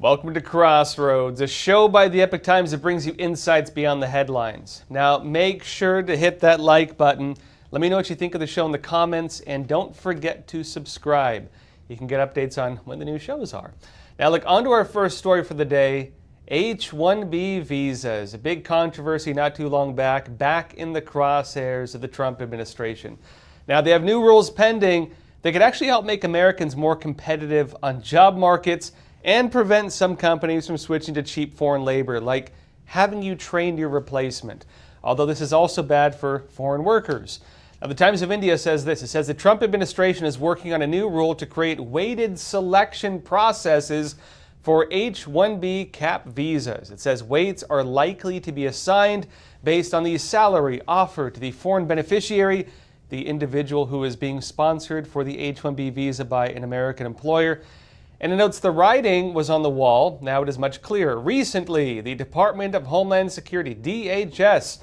Welcome to Crossroads, a show by the Epoch Times that brings you insights beyond the headlines. Now, make sure to hit that like button. Let me know what you think of the show in the comments, and don't forget to subscribe. You can get updates on when the new shows are. Now, look, on to our first story for the day, H-1B visas. A big controversy not too long back in the crosshairs of the Trump administration. Now, they have new rules pending that could actually help make Americans more competitive on job markets and prevent some companies from switching to cheap foreign labor, like having you train your replacement. Although this is also bad for foreign workers. Now, the Times of India says this. It says the Trump administration is working on a new rule to create weighted selection processes for H-1B cap visas. It says weights are likely to be assigned based on the salary offered to the foreign beneficiary, the individual who is being sponsored for the H-1B visa by an American employer. And it notes the writing was on the wall. Now it is much clearer. Recently, the Department of Homeland Security, DHS,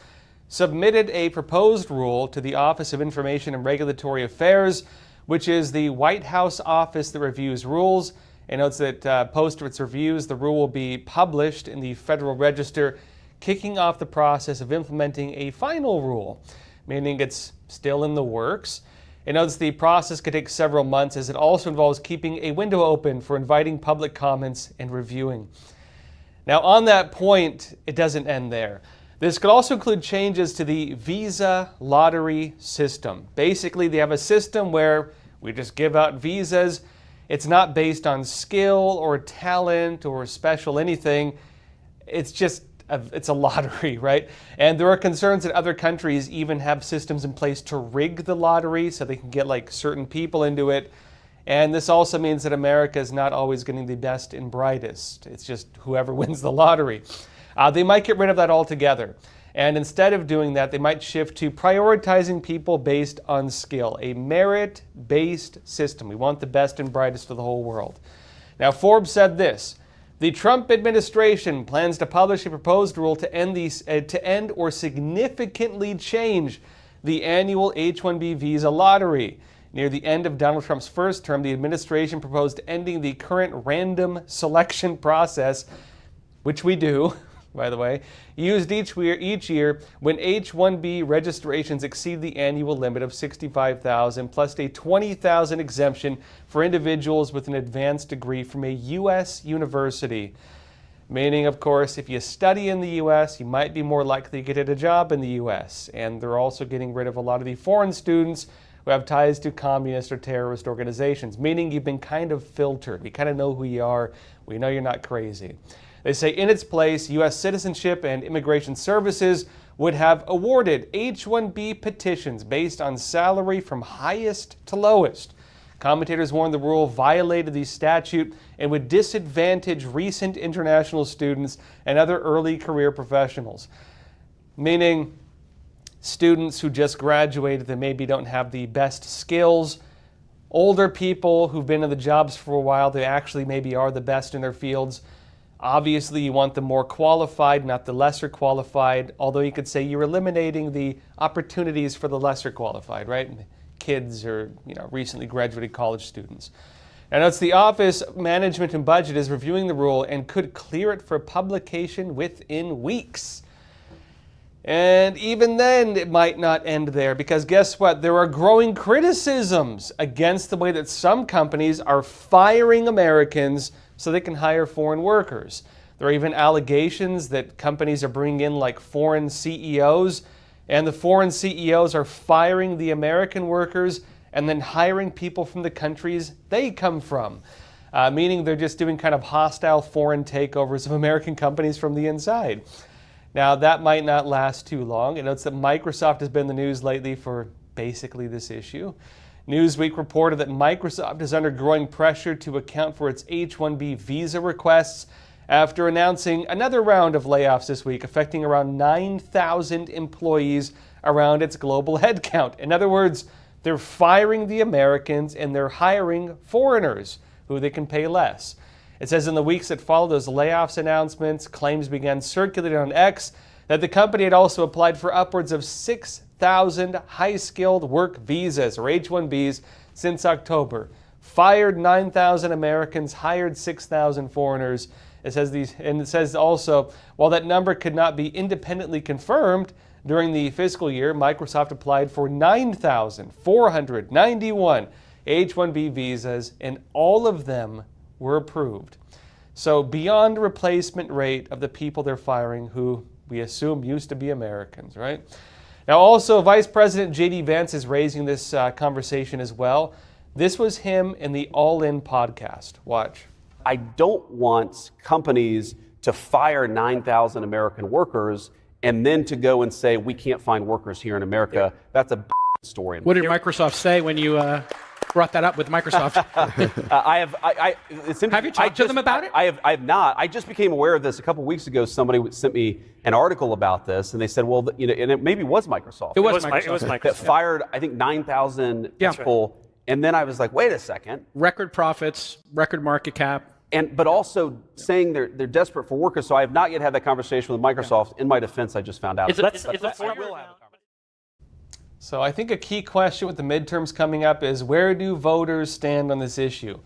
submitted a proposed rule to the Office of Information and Regulatory Affairs, which is the White House office that reviews rules. It notes that post its reviews, the rule will be published in the Federal Register, kicking off the process of implementing a final rule, meaning it's still in the works. It notes the process could take several months, as it also involves keeping a window open for inviting public comments and reviewing. Now, on that point, it doesn't end there. This could also include changes to the visa lottery system. Basically, they have a system where we just give out visas. It's not based on skill or talent or special anything. It's a lottery, right? And there are concerns that other countries even have systems in place to rig the lottery so they can get like certain people into it. And this also means that America is not always getting the best and brightest. It's just whoever wins the lottery. They might get rid of that altogether. And instead of doing that, they might shift to prioritizing people based on skill, a merit-based system. We want the best and brightest of the whole world. Now, Forbes said this. The Trump administration plans to publish a proposed rule to end or significantly change the annual H-1B visa lottery. Near the end of Donald Trump's first term, the administration proposed ending the current random selection process, which we do, by the way, used each year when H-1B registrations exceed the annual limit of 65,000 plus a 20,000 exemption for individuals with an advanced degree from a U.S. university. Meaning, of course, if you study in the U.S., you might be more likely to get a job in the U.S. And they're also getting rid of a lot of the foreign students who have ties to communist or terrorist organizations, meaning you've been kind of filtered. We kind of know who you are. We know you're not crazy. They say in its place, U.S. Citizenship and Immigration Services would have awarded H-1B petitions based on salary from highest to lowest. Commentators warn the rule violated the statute and would disadvantage recent international students and other early career professionals. Meaning students who just graduated that maybe don't have the best skills, older people who've been in the jobs for a while, they actually maybe are the best in their fields. Obviously, you want the more qualified, not the lesser qualified, although you could say you're eliminating the opportunities for the lesser qualified, right? Kids or recently graduated college students. And it's the Office of Management and Budget is reviewing the rule and could clear it for publication within weeks. And even then, it might not end there, because guess what? There are growing criticisms against the way that some companies are firing Americans so they can hire foreign workers. There are even allegations that companies are bringing in like foreign CEOs, and the foreign CEOs are firing the American workers and then hiring people from the countries they come from, meaning they're just doing kind of hostile foreign takeovers of American companies from the inside. Now, that might not last too long. It notes that Microsoft has been in the news lately for basically this issue. Newsweek reported that Microsoft is under growing pressure to account for its H-1B visa requests after announcing another round of layoffs this week, affecting around 9,000 employees around its global headcount. In other words, they're firing the Americans and they're hiring foreigners who they can pay less. It says in the weeks that followed those layoffs announcements, claims began circulating on X that the company had also applied for upwards of 6,000 high-skilled work visas, or H-1Bs, since October, fired 9,000 Americans, hired 6,000 foreigners. It says also, while that number could not be independently confirmed, during the fiscal year, Microsoft applied for 9,491 H-1B visas, and all of them were approved. So beyond replacement rate of the people they're firing, who we assume used to be Americans, right? Now also, Vice President J.D. Vance is raising this conversation as well. This was him in the All In podcast. Watch. I don't want companies to fire 9,000 American workers and then to go and say, we can't find workers here in America. That's a story. What did Microsoft say when you brought that up with Microsoft? Have you talked to them about it? I have not. I just became aware of this a couple weeks ago. Somebody sent me an article about this, and they said, well, and it maybe was Microsoft. It was Microsoft. That fired, I think, 9,000 people. Right. And then I was like, wait a second. Record profits, record market cap. But also saying they're desperate for workers. So I have not yet had that conversation with Microsoft. In my defense, I just found out. So I think a key question with the midterms coming up is, where do voters stand on this issue?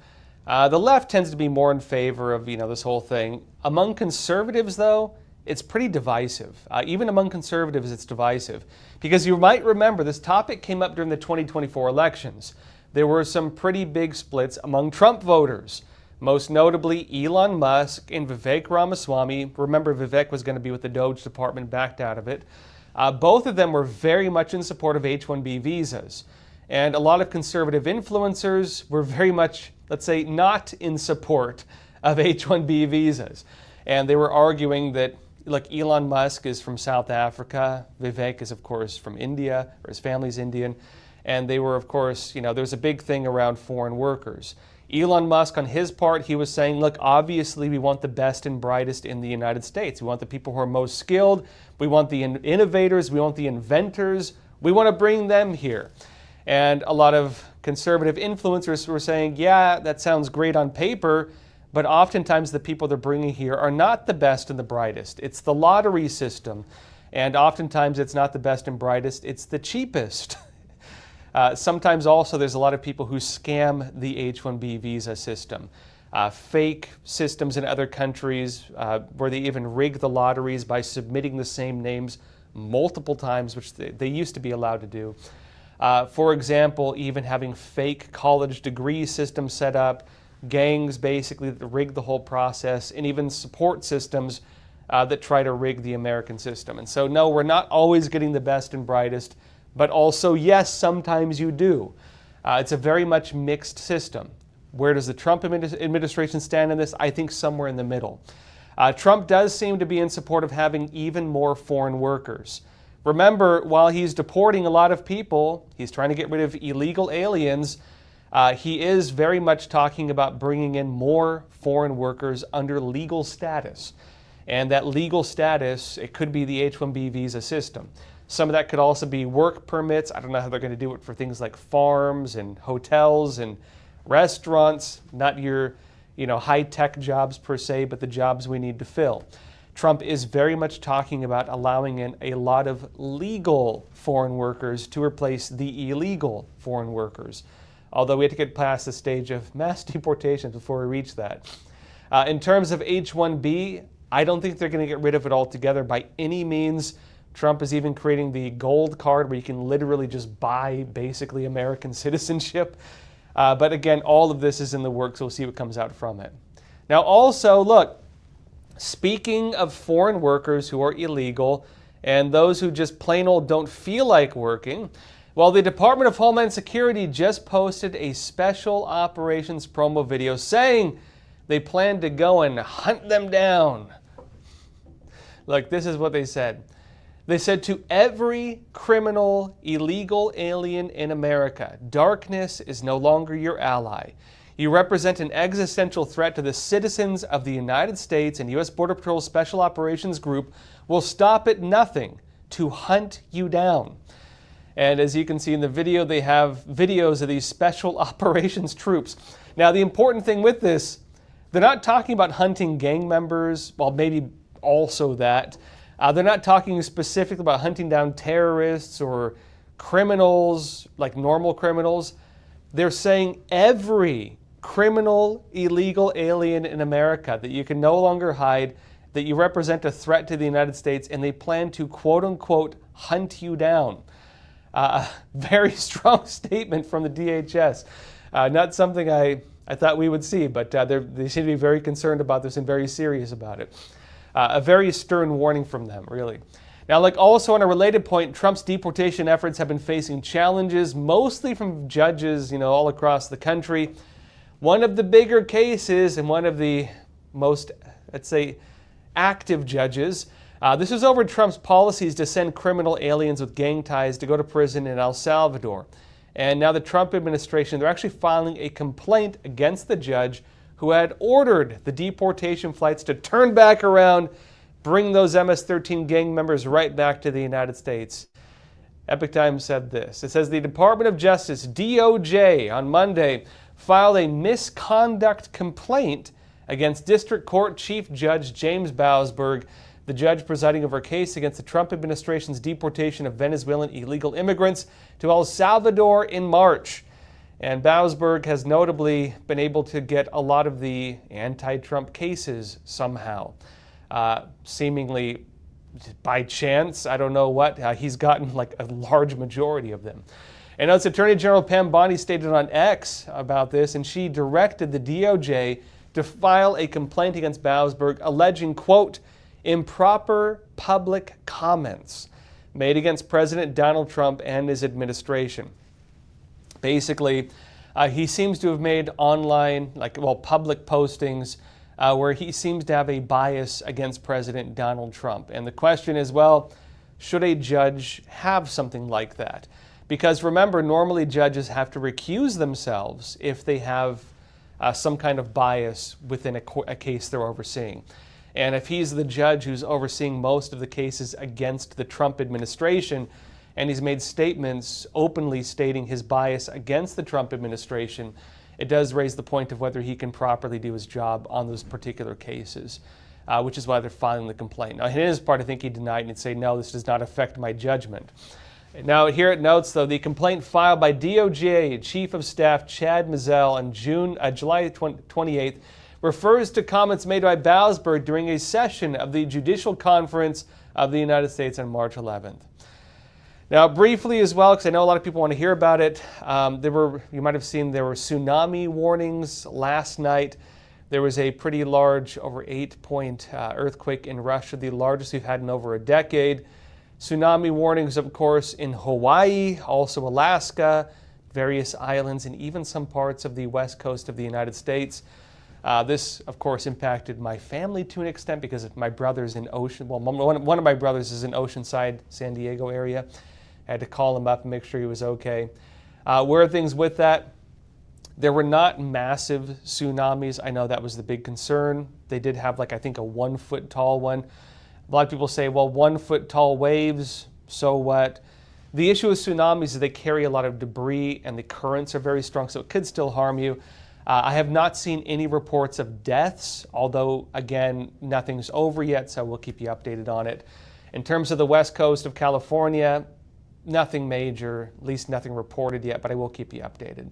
The left tends to be more in favor of this whole thing. Among conservatives, though, it's pretty divisive. Even among conservatives, it's divisive. Because you might remember this topic came up during the 2024 elections. There were some pretty big splits among Trump voters. Most notably, Elon Musk and Vivek Ramaswamy. Remember, Vivek was going to be with the Doge department, backed out of it. Both of them were very much in support of H-1B visas. And a lot of conservative influencers were very much, let's say, not in support of H-1B visas. And they were arguing that, like, Elon Musk is from South Africa. Vivek is, of course, from India, or his family's Indian. And they were, of course, there was a big thing around foreign workers. Elon Musk, on his part, he was saying, look, obviously we want the best and brightest in the United States. We want the people who are most skilled. We want the innovators. We want the inventors. We want to bring them here. And a lot of conservative influencers were saying, yeah, that sounds great on paper, but oftentimes the people they're bringing here are not the best and the brightest. It's the lottery system. And oftentimes it's not the best and brightest, it's the cheapest. Sometimes also there's a lot of people who scam the H-1B visa system. Fake systems in other countries where they even rig the lotteries by submitting the same names multiple times, which they used to be allowed to do. For example, even having fake college degree systems set up, gangs basically that rig the whole process, and even support systems that try to rig the American system. And so no, we're not always getting the best and brightest. But also, yes, sometimes you do. It's a very much mixed system. Where does the Trump administration stand in this? I think somewhere in the middle. Trump does seem to be in support of having even more foreign workers. Remember, while he's deporting a lot of people, he's trying to get rid of illegal aliens, he is very much talking about bringing in more foreign workers under legal status. And that legal status, it could be the H-1B visa system. Some of that could also be work permits. I don't know how they're going to do it for things like farms and hotels and restaurants, not your high-tech jobs per se, but the jobs we need to fill. Trump is very much talking about allowing in a lot of legal foreign workers to replace the illegal foreign workers, although we have to get past the stage of mass deportations before we reach that. In terms of H-1B, I don't think they're going to get rid of it altogether by any means. Trump is even creating the gold card where you can literally just buy basically American citizenship. But again, all of this is in the works. We'll see what comes out from it. Now also, look, speaking of foreign workers who are illegal and those who just plain old don't feel like working, well, the Department of Homeland Security just posted a special operations promo video saying they plan to go and hunt them down. Look, this is what they said. They said to every criminal, illegal alien in America, darkness is no longer your ally. You represent an existential threat to the citizens of the United States, and U.S. Border Patrol Special Operations Group will stop at nothing to hunt you down. And as you can see in the video, they have videos of these special operations troops. Now, the important thing with this, they're not talking about hunting gang members, well, maybe also that. They're not talking specifically about hunting down terrorists or criminals, like normal criminals. They're saying every criminal, illegal alien in America that you can no longer hide, that you represent a threat to the United States, and they plan to quote unquote hunt you down. Very strong statement from the DHS. Not something I thought we would see, but they seem to be very concerned about this and very serious about it. A very stern warning from them, really. Now, like also on a related point, Trump's deportation efforts have been facing challenges, mostly from judges, all across the country. One of the bigger cases and one of the most, let's say, active judges. This is over Trump's policies to send criminal aliens with gang ties to go to prison in El Salvador. And now the Trump administration, they're actually filing a complaint against the judge who had ordered the deportation flights to turn back around, bring those MS-13 gang members right back to the United States. Epoch Times said this. It says the Department of Justice, DOJ, on Monday filed a misconduct complaint against District Court Chief Judge James Boasberg, the judge presiding over a case against the Trump administration's deportation of Venezuelan illegal immigrants to El Salvador in March. And Boasberg has notably been able to get a lot of the anti-Trump cases somehow. Seemingly by chance, I don't know what, he's gotten like a large majority of them. And as Attorney General Pam Bondi stated on X about this, and she directed the DOJ to file a complaint against Boasberg alleging, quote, improper public comments made against President Donald Trump and his administration. Basically, he seems to have made online, public postings where he seems to have a bias against President Donald Trump. And the question is, well, should a judge have something like that? Because remember, normally judges have to recuse themselves if they have some kind of bias within a case they're overseeing. And if he's the judge who's overseeing most of the cases against the Trump administration, and he's made statements openly stating his bias against the Trump administration, it does raise the point of whether he can properly do his job on those particular cases, which is why they're filing the complaint. Now, in his part, I think he denied and he'd say, no, this does not affect my judgment. Now, here it notes, though, the complaint filed by DOJ Chief of Staff Chad Mizell on July 28th refers to comments made by Boasberg during a session of the Judicial Conference of the United States on March 11th. Now, briefly as well, because I know a lot of people want to hear about it, you might have seen there were tsunami warnings last night. There was a pretty large, over 8-point earthquake in Russia, the largest we've had in over a decade. Tsunami warnings, of course, in Hawaii, also Alaska, various islands, and even some parts of the west coast of the United States. This, of course, impacted my family to an extent because my brother's in one of my brothers is in Oceanside, San Diego area. I had to call him up and make sure he was okay. Where are things with that? There were not massive tsunamis. I know that was the big concern. They did have, I think, a 1-foot tall one. A lot of people say, well, 1-foot tall waves, so what? The issue with tsunamis is they carry a lot of debris and the currents are very strong, so it could still harm you. I have not seen any reports of deaths, although, again, nothing's over yet, so we'll keep you updated on it. In terms of the west coast of California, nothing major, at least nothing reported yet, but I will keep you updated.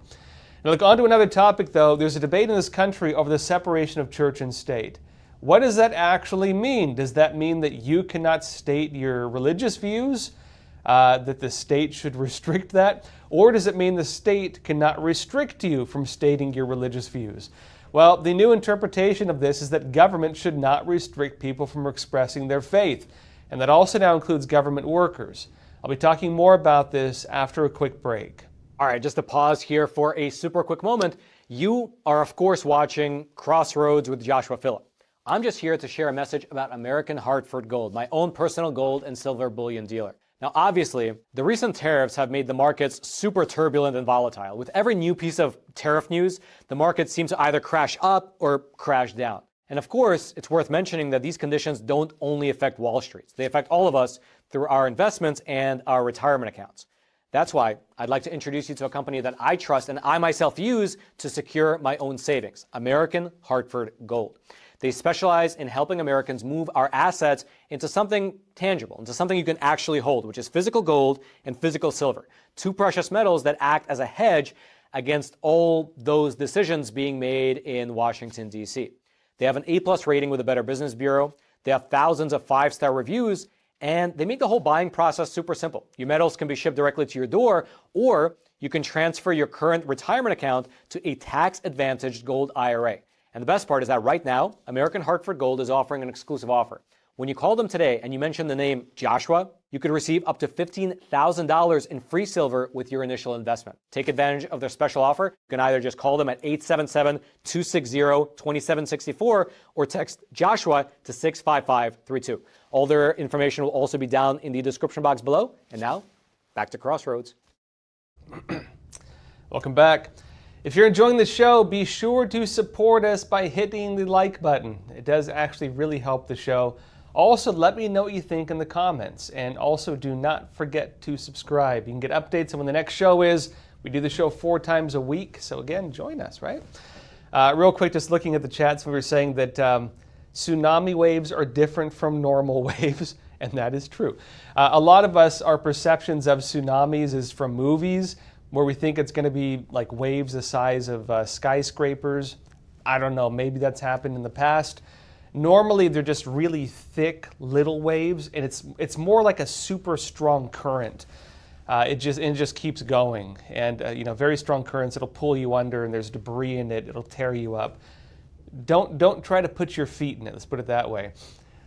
Now, on to another topic, though. There's a debate in this country over the separation of church and state. What does that actually mean? Does that mean that you cannot state your religious views? That the state should restrict that? Or does it mean the state cannot restrict you from stating your religious views? Well, the new interpretation of this is that government should not restrict people from expressing their faith. And that also now includes government workers. I'll be talking more about this after a quick break. All right, just to pause here for a super quick moment. You are, of course, watching Crossroads with Joshua Philipp. I'm just here to share a message about American Hartford Gold, my own personal gold and silver bullion dealer. Now, obviously, the recent tariffs have made the markets super turbulent and volatile. With every new piece of tariff news, the markets seem to either crash up or crash down. And of course, it's worth mentioning that these conditions don't only affect Wall Street. They affect all of us through our investments and our retirement accounts. That's why I'd like to introduce you to a company that I trust and I myself use to secure my own savings, American Hartford Gold. They specialize in helping Americans move our assets into something tangible, into something you can actually hold, which is physical gold and physical silver, two precious metals that act as a hedge against all those decisions being made in Washington, D.C. They have an A-plus rating with the Better Business Bureau. They have thousands of 5-star reviews, and they make the whole buying process super simple. Your metals can be shipped directly to your door, or you can transfer your current retirement account to a tax-advantaged gold IRA. And the best part is that right now, American Hartford Gold is offering an exclusive offer. When you call them today and you mention the name Joshua, you could receive up to $15,000 in free silver with your initial investment. Take advantage of their special offer. You can either just call them at 877-260-2764 or text Joshua to 65532. All their information will also be down in the description box below. And now, back to Crossroads. Welcome back. If you're enjoying the show, be sure to support us by hitting the like button. It does actually really help the show. Also, let me know what you think in the comments. And also, do not forget to subscribe. You can get updates on when the next show is. We do the show 4 times a week. So again, join us, right? Real quick, just looking at the chats, we were saying that tsunami waves are different from normal waves. And that is true. A lot of us, our perceptions of tsunamis is from movies, where we think it's going to be like waves the size of skyscrapers. I don't know, maybe that's happened in the past. Normally, they're just really thick little waves, and it's more like a super strong current. It just keeps going, and very strong currents. It'll pull you under, and there's debris in it. It'll tear you up. Don't try to put your feet in it. Let's put it that way.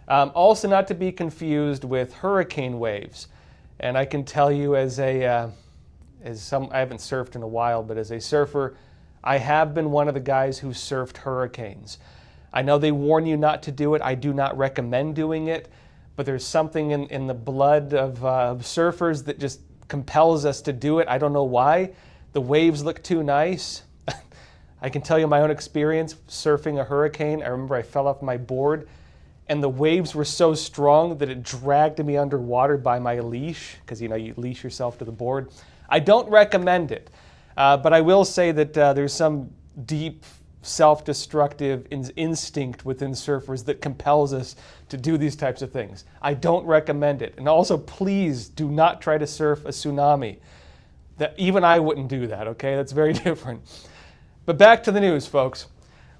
Also, not to be confused with hurricane waves. And I can tell you, I haven't surfed in a while, but as a surfer, I have been one of the guys who surfed hurricanes. I know they warn you not to do it. I do not recommend doing it, but there's something in the blood of surfers that just compels us to do it. I don't know why. The waves look too nice. I can tell you my own experience surfing a hurricane. I remember I fell off my board, and the waves were so strong that it dragged me underwater by my leash, because you leash yourself to the board. I don't recommend it, but I will say that there's some deep self-destructive instinct within surfers that compels us to do these types of things. I don't recommend it. And also, please do not try to surf a tsunami. Even I wouldn't do that, okay? That's very different. But back to the news, folks.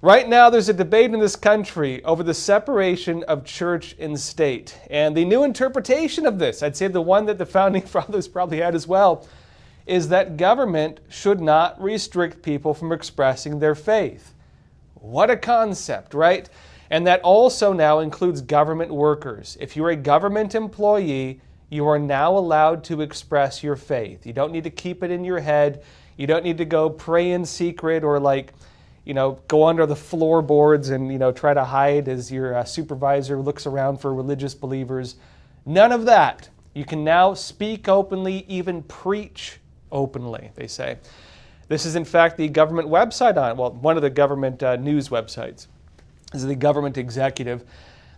Right now, there's a debate in this country over the separation of church and state. And the new interpretation of this, I'd say the one that the Founding Fathers probably had as well, is that government should not restrict people from expressing their faith. What a concept, right? And that also now includes government workers. If you're a government employee, you are now allowed to express your faith. You don't need to keep it in your head. You don't need to go pray in secret or go under the floorboards and try to hide as your supervisor looks around for religious believers. None of that. You can now speak openly, even preach openly, they say. This is, in fact, the government website one of the government news websites. This is the government executive.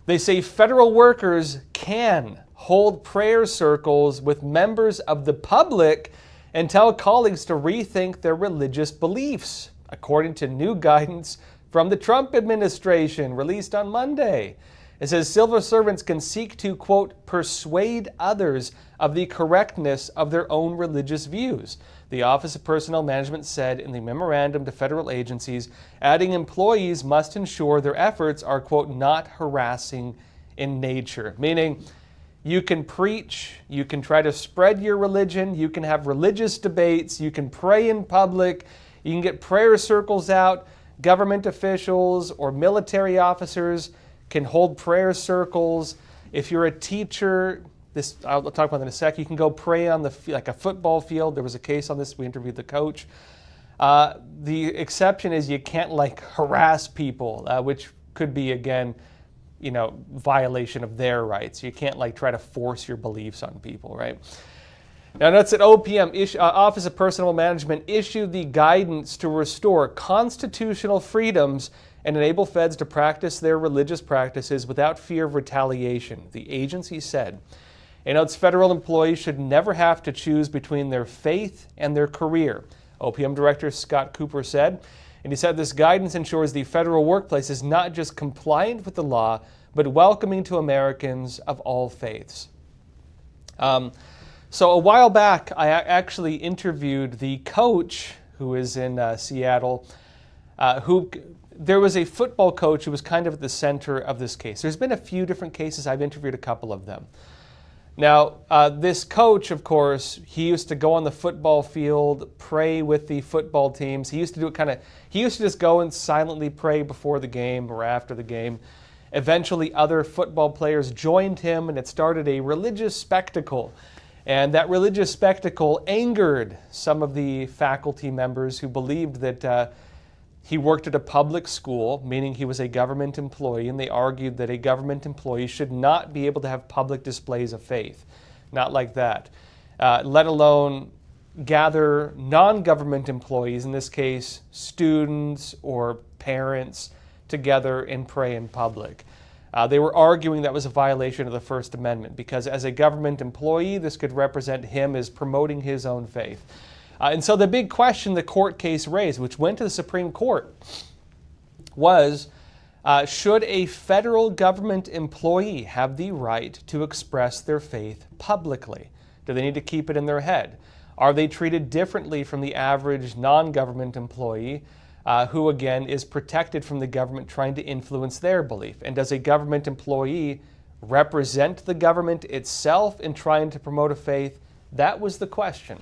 They say federal workers can hold prayer circles with members of the public and tell colleagues to rethink their religious beliefs, according to new guidance from the Trump administration released on Monday. It says civil servants can seek to, quote, persuade others of the correctness of their own religious views. The Office of Personnel Management said in the memorandum to federal agencies, adding employees must ensure their efforts are, quote, not harassing in nature. Meaning, you can preach, you can try to spread your religion, you can have religious debates, you can pray in public, you can get prayer circles out. Government officials or military officers can hold prayer circles. If you're a teacher, I'll talk about that in a sec. You can go pray on like a football field. There was a case on this. We interviewed the coach. The exception is you can't harass people, which could be again, violation of their rights. You can't try to force your beliefs on people, right? Now notice that OPM, Office of Personnel Management, issued the guidance to restore constitutional freedoms and enable feds to practice their religious practices without fear of retaliation, the agency said. It notes federal employees should never have to choose between their faith and their career, OPM Director Scott Cooper said. And he said this guidance ensures the federal workplace is not just compliant with the law, but welcoming to Americans of all faiths. So a while back, I actually interviewed the coach who is in Seattle, there was a football coach who was kind of at the center of this case. There's been a few different cases. I've interviewed a couple of them. Now, this coach, of course, he used to go on the football field, pray with the football teams. He used to do it he used to just go and silently pray before the game or after the game. Eventually, other football players joined him, and it started a religious spectacle. And that religious spectacle angered some of the faculty members who believed that he worked at a public school, meaning he was a government employee, and they argued that a government employee should not be able to have public displays of faith. Not like that. Let alone gather non-government employees, in this case students or parents, together and pray in public. They were arguing that was a violation of the First Amendment because as a government employee, this could represent him as promoting his own faith. And so the big question the court case raised, which went to the Supreme Court, was should a federal government employee have the right to express their faith publicly? Do they need to keep it in their head? Are they treated differently from the average non-government employee who, again, is protected from the government trying to influence their belief? And does a government employee represent the government itself in trying to promote a faith? That was the question.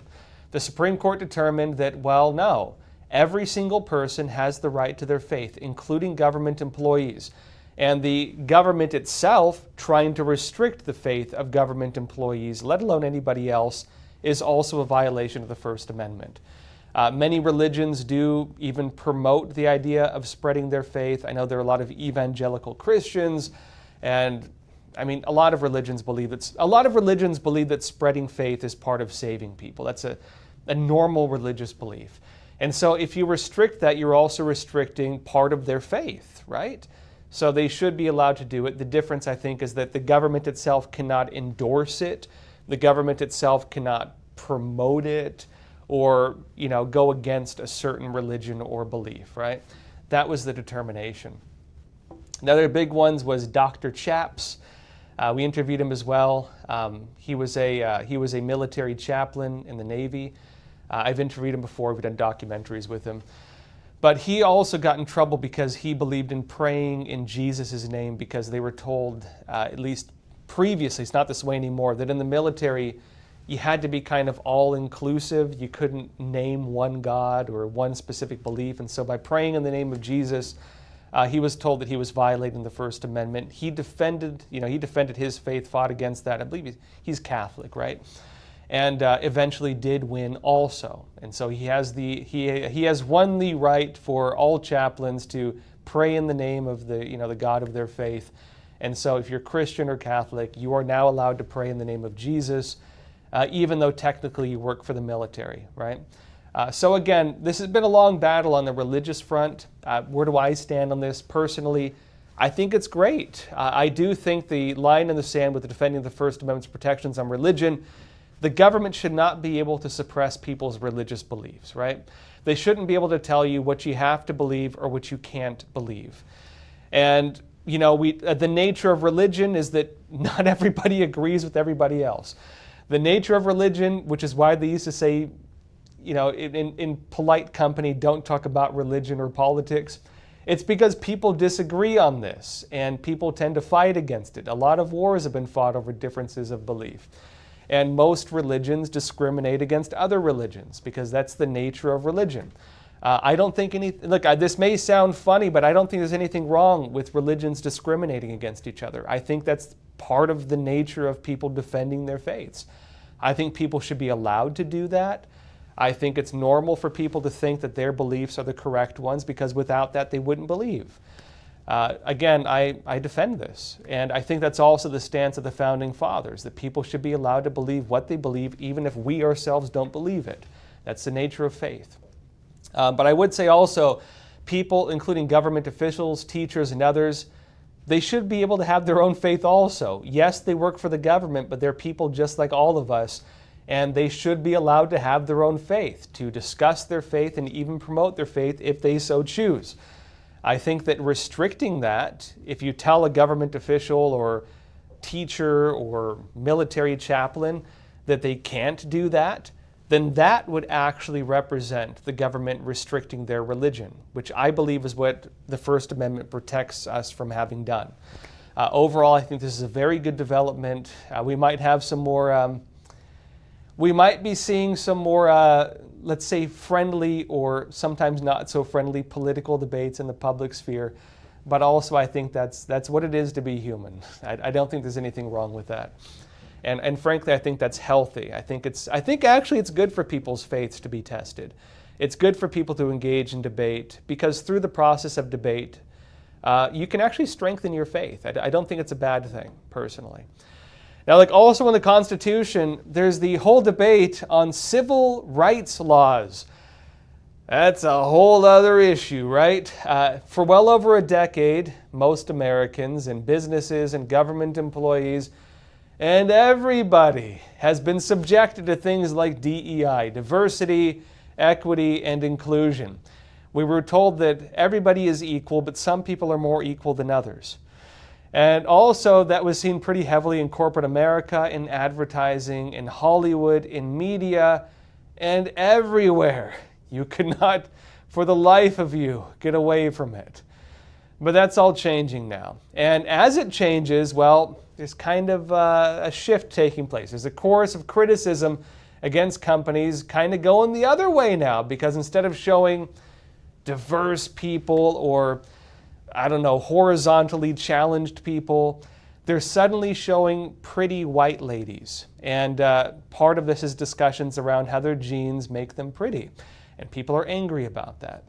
The Supreme Court determined that, well, no, every single person has the right to their faith, including government employees. And the government itself trying to restrict the faith of government employees, let alone anybody else, is also a violation of the First Amendment. Many religions do even promote the idea of spreading their faith. I know there are a lot of evangelical Christians, and I mean, a lot of religions believe that spreading faith is part of saving people. That's a normal religious belief. And so if you restrict that, you're also restricting part of their faith, right? So they should be allowed to do it. The difference, I think, is that the government itself cannot endorse it. The government itself cannot promote it or, go against a certain religion or belief, right? That was the determination. Another big one was Dr. Chaps. We interviewed him as well. He was a military chaplain in the Navy. I've interviewed him before. We've done documentaries with him. But he also got in trouble because he believed in praying in Jesus' name because they were told, at least previously, it's not this way anymore, that in the military you had to be kind of all-inclusive. You couldn't name one God or one specific belief. And so by praying in the name of Jesus, he was told that he was violating the First Amendment. He defended his faith, fought against that. I believe he's Catholic, right? And eventually did win also. And so he has won the right for all chaplains to pray in the name of the God of their faith. And so if you're Christian or Catholic, you are now allowed to pray in the name of Jesus, even though technically you work for the military, right? So again, this has been a long battle on the religious front. Where do I stand on this? Personally, I think it's great. I do think the line in the sand with the defending the First Amendment's protections on religion, the government should not be able to suppress people's religious beliefs, right? They shouldn't be able to tell you what you have to believe or what you can't believe. And, the nature of religion is that not everybody agrees with everybody else. The nature of religion, which is why they used to say, in polite company, don't talk about religion or politics. It's because people disagree on this and people tend to fight against it. A lot of wars have been fought over differences of belief. And most religions discriminate against other religions because that's the nature of religion. I don't think this may sound funny, but I don't think there's anything wrong with religions discriminating against each other. I think that's part of the nature of people defending their faiths. I think people should be allowed to do that. I think it's normal for people to think that their beliefs are the correct ones because without that, they wouldn't believe. Again, I defend this. And I think that's also the stance of the Founding Fathers, that people should be allowed to believe what they believe, even if we ourselves don't believe it. That's the nature of faith. But I would say also, people, including government officials, teachers, and others, they should be able to have their own faith also. Yes, they work for the government, but they're people just like all of us. And they should be allowed to have their own faith, to discuss their faith and even promote their faith if they so choose. I think that restricting that, if you tell a government official or teacher or military chaplain that they can't do that, then that would actually represent the government restricting their religion, which I believe is what the First Amendment protects us from having done. Overall, I think this is a very good development. We might have some more, we might be seeing some more, let's say, friendly or sometimes not so friendly political debates in the public sphere. But also, I think that's what it is to be human. I don't think there's anything wrong with that. And frankly, I think that's healthy. I think actually it's good for people's faiths to be tested. It's good for people to engage in debate, because through the process of debate, you can actually strengthen your faith. I don't think it's a bad thing, personally. Now, like also in the Constitution, there's the whole debate on civil rights laws. That's a whole other issue, right? For well over a decade, most Americans and businesses and government employees and everybody has been subjected to things like DEI, diversity, equity, and inclusion. We were told that everybody is equal, but some people are more equal than others. And also that was seen pretty heavily in corporate America, in advertising, in Hollywood, in media, and everywhere. You could not, for the life of you, get away from it. But that's all changing now. And as it changes, well, there's kind of a shift taking place. There's a chorus of criticism against companies kind of going the other way now, because instead of showing diverse people or, I don't know, horizontally challenged people, they're suddenly showing pretty white ladies. And part of this is discussions around how their genes make them pretty. And people are angry about that.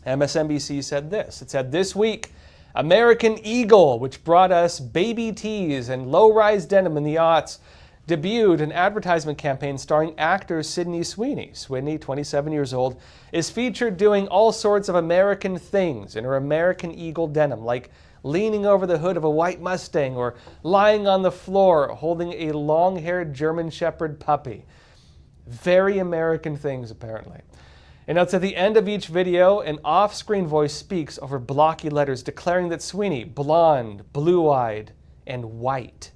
MSNBC said this. It said, this week, American Eagle, which brought us baby tees and low-rise denim in the aughts, debuted an advertisement campaign starring actor Sydney Sweeney. Sweeney, 27 years old, is featured doing all sorts of American things in her American Eagle denim, like leaning over the hood of a white Mustang or lying on the floor holding a long-haired German Shepherd puppy. Very American things, apparently. And it's at the end of each video, an off-screen voice speaks over blocky letters declaring that Sweeney, blonde, blue-eyed, and white.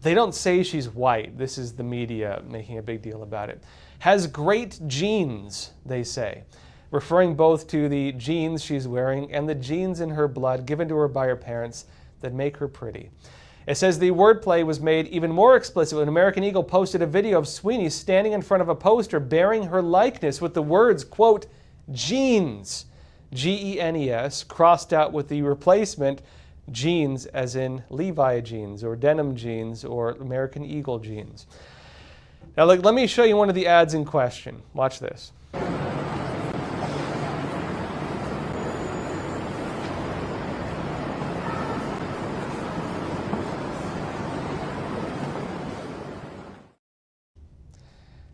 They don't say she's white. This is the media making a big deal about it. Has great genes, they say, referring both to the genes she's wearing and the genes in her blood given to her by her parents that make her pretty. It says the wordplay was made even more explicit when American Eagle posted a video of Sweeney standing in front of a poster bearing her likeness with the words, quote, jeans, G-E-N-E-S, crossed out with the replacement jeans as in Levi jeans or denim jeans or American Eagle jeans. Now let me show you one of the ads in question. Watch this.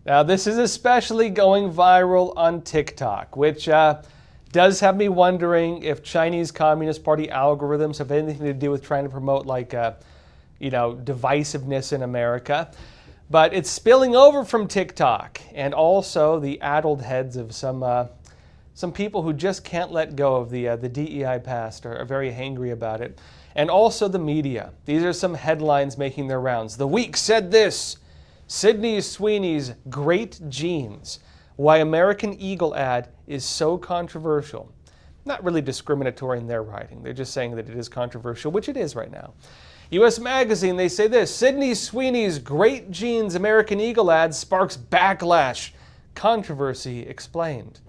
Now, this is especially going viral on TikTok, which does have me wondering if Chinese Communist Party algorithms have anything to do with trying to promote, like, divisiveness in America. But it's spilling over from TikTok, and also the addled heads of some people who just can't let go of the DEI past are very angry about it, and also the media. These are some headlines making their rounds. The Week said this. Sydney Sweeney's great genes. Why American Eagle ad is so controversial. Not really discriminatory in their writing. They're just saying that it is controversial, which it is right now. U.S. Magazine, they say this. Sydney Sweeney's great genes American Eagle ad sparks backlash. Controversy explained.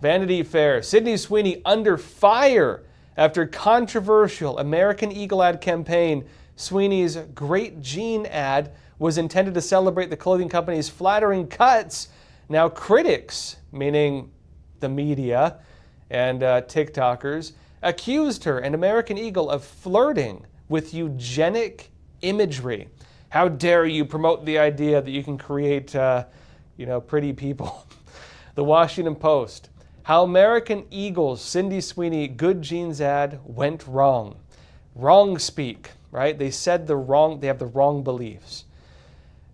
Vanity Fair, Sydney Sweeney under fire after controversial American Eagle ad campaign. Sweeney's great gene ad was intended to celebrate the clothing company's flattering cuts. Now critics, meaning the media and TikTokers, accused her and American Eagle of flirting with eugenic imagery. How dare you promote the idea that you can create, pretty people. The Washington Post, how American Eagle's Sydney Sweeney good genes ad went wrong. Wrong speak, right? They said they have the wrong beliefs.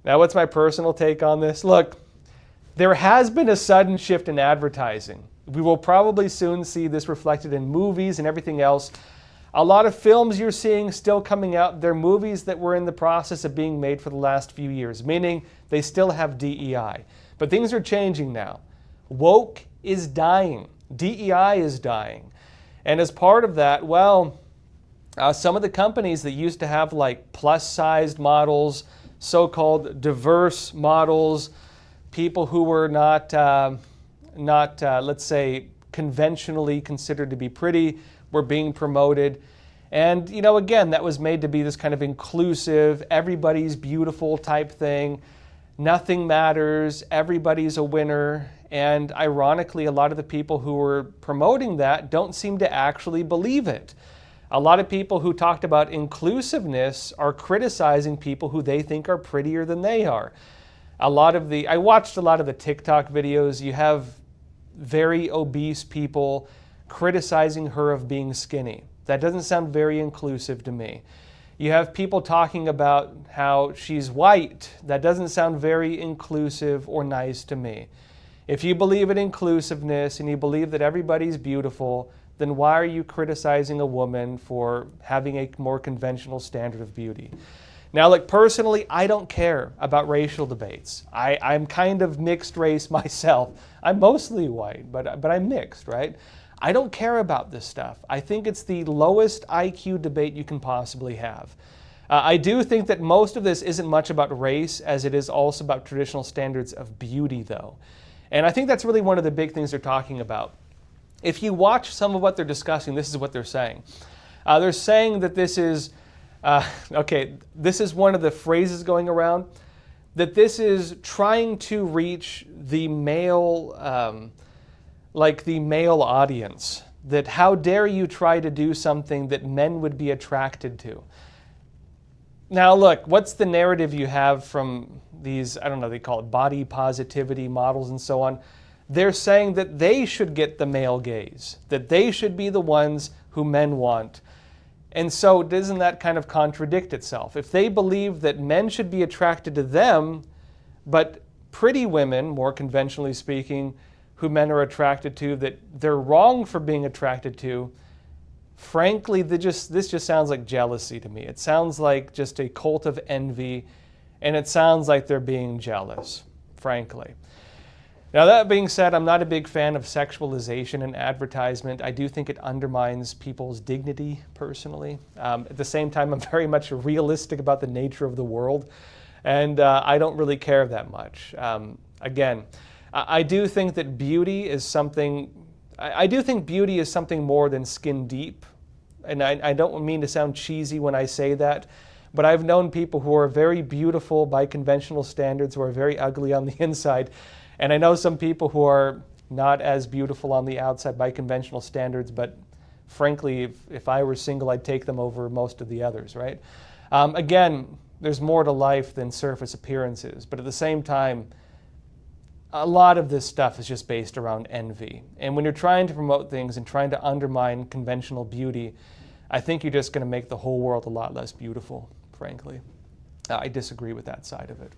Now, what's my personal take on this? Look, there has been a sudden shift in advertising. We will probably soon see this reflected in movies and everything else. A lot of films you're seeing still coming out, they're movies that were in the process of being made for the last few years, meaning they still have DEI. But things are changing now. Woke is dying. DEI is dying. And as part of that, well, some of the companies that used to have like plus-sized models, so-called diverse models, people who were not let's say, conventionally considered to be pretty, were being promoted. And, you know, again, that was made to be this kind of inclusive, everybody's beautiful type thing. Nothing matters, everybody's a winner. And ironically, a lot of the people who were promoting that don't seem to actually believe it. A lot of people who talked about inclusiveness are criticizing people who they think are prettier than they are. I watched a lot of the TikTok videos. You have very obese people criticizing her of being skinny. That doesn't sound very inclusive to me. You have people talking about how she's white. That doesn't sound very inclusive or nice to me. If you believe in inclusiveness and you believe that everybody's beautiful, then why are you criticizing a woman for having a more conventional standard of beauty? Now, look, personally, I don't care about racial debates. I'm kind of mixed race myself. I'm mostly white, but I'm mixed, right? I don't care about this stuff. I think it's the lowest IQ debate you can possibly have. I do think that most of this isn't much about race as it is also about traditional standards of beauty, though. And I think that's really one of the big things they're talking about. If you watch some of what they're discussing, this is what they're saying. They're saying that this is, this is one of the phrases going around, that this is trying to reach the male, the male audience. That how dare you try to do something that men would be attracted to. Now look, what's the narrative you have from these, I don't know, they call it body positivity models and so on. They're saying that they should get the male gaze, that they should be the ones who men want. And so doesn't that kind of contradict itself? If they believe that men should be attracted to them, but pretty women, more conventionally speaking, who men are attracted to, that they're wrong for being attracted to, frankly, this just sounds like jealousy to me. It sounds like just a cult of envy, and it sounds like they're being jealous, frankly. Now, that being said, I'm not a big fan of sexualization in advertisement. I do think it undermines people's dignity, personally. At the same time, I'm very much realistic about the nature of the world, and I don't really care that much. Again, I do think that beauty is something, I do think beauty is something more than skin deep. And I don't mean to sound cheesy when I say that, but I've known people who are very beautiful by conventional standards who are very ugly on the inside. And I know some people who are not as beautiful on the outside by conventional standards, but frankly, if I were single, I'd take them over most of the others, right? Again, there's more to life than surface appearances, but at the same time, a lot of this stuff is just based around envy. And when you're trying to promote things and trying to undermine conventional beauty, I think you're just going to make the whole world a lot less beautiful, frankly. I disagree with that side of it.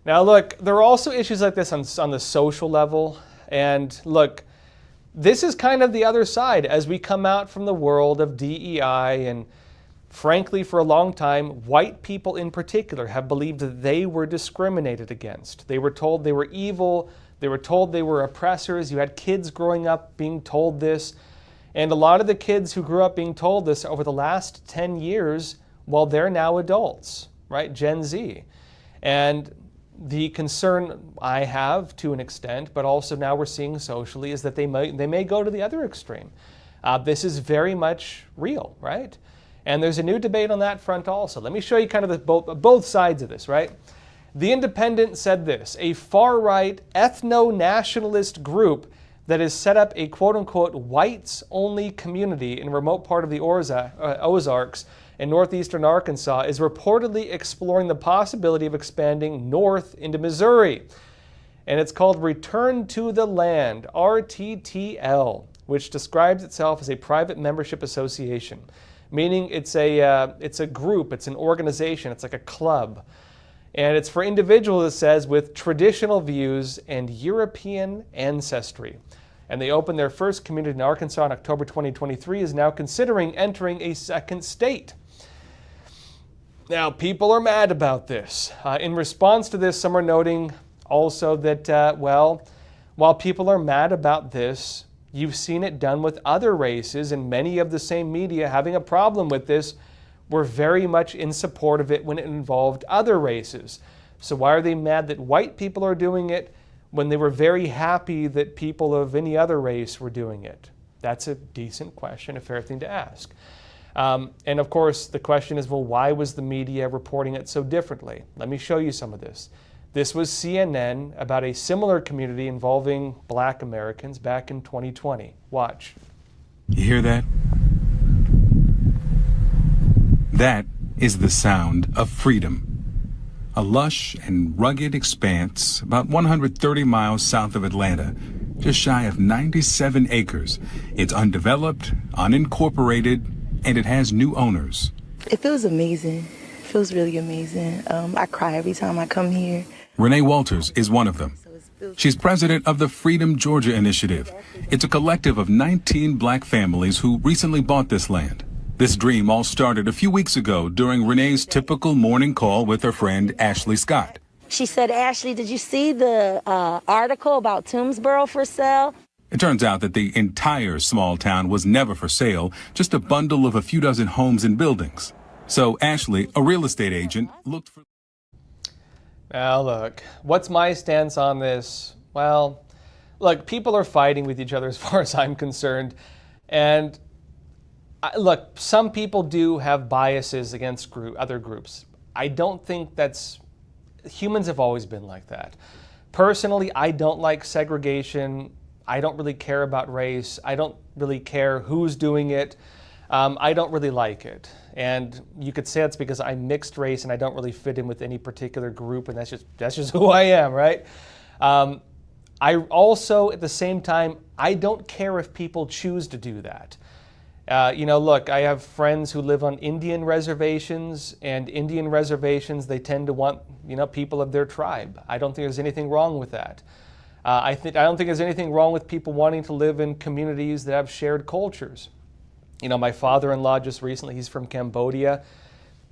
Now look, there are also issues like this on the social level. And look, this is kind of the other side as we come out from the world of DEI, and frankly, for a long time, white people in particular have believed that they were discriminated against. They were told they were evil. They were told they were oppressors. You had kids growing up being told this. And a lot of the kids who grew up being told this over the last 10 years, well, they're now adults, right? Gen Z. And the concern I have to an extent, but also now we're seeing socially, is that they may go to the other extreme. This is very much real, right? And there's a new debate on that front also. Let me show you kind of both sides of this, right? The Independent said this: a far-right ethno-nationalist group that has set up a quote-unquote whites-only community in a remote part of the Ozarks in northeastern Arkansas is reportedly exploring the possibility of expanding north into Missouri. And it's called Return to the Land, RTTL, which describes itself as a private membership association, meaning it's a group, it's an organization, it's like a club. And it's for individuals, it says, with traditional views and European ancestry. And they opened their first community in Arkansas in October 2023, is now considering entering a second state. Now, people are mad about this. In response to this, some are noting Also that, well, while people are mad about this, you've seen it done with other races, and many of the same media having a problem with this were very much in support of it when it involved other races. So why are they mad that white people are doing it when they were very happy that people of any other race were doing it? That's a decent question, a fair thing to ask. And of course, the question is, well, why was the media reporting it so differently? Let me show you some of this. This was CNN about a similar community involving black Americans back in 2020. Watch. You hear that? That is the sound of freedom. A lush and rugged expanse about 130 miles south of Atlanta, just shy of 97 acres. It's undeveloped, unincorporated, and it has new owners. It feels amazing. It feels really amazing. I cry every time I come here. Renee Walters is one of them. She's president of the Freedom Georgia Initiative. It's a collective of 19 black families who recently bought this land. This dream all started a few weeks ago during Renee's typical morning call with her friend Ashley Scott. She said, Ashley, did you see the article about Toomsboro for sale? It turns out that the entire small town was never for sale, just a bundle of a few dozen homes and buildings. So Ashley, a real estate agent, looked for... Now look, what's my stance on this? Well, look, people are fighting with each other as far as I'm concerned. And look, some people do have biases against other groups. I don't think that's... Humans have always been like that. Personally, I don't like segregation. I don't really care about race. I don't really care who's doing it. I don't really like it. And you could say that's because I'm mixed race and I don't really fit in with any particular group, and that's just who I am, right? I also, at the same time, I don't care if people choose to do that. Look, I have friends who live on Indian reservations, and Indian reservations, they tend to want, people of their tribe. I don't think there's anything wrong with that. I don't think there's anything wrong with people wanting to live in communities that have shared cultures. My father-in-law just recently, he's from Cambodia.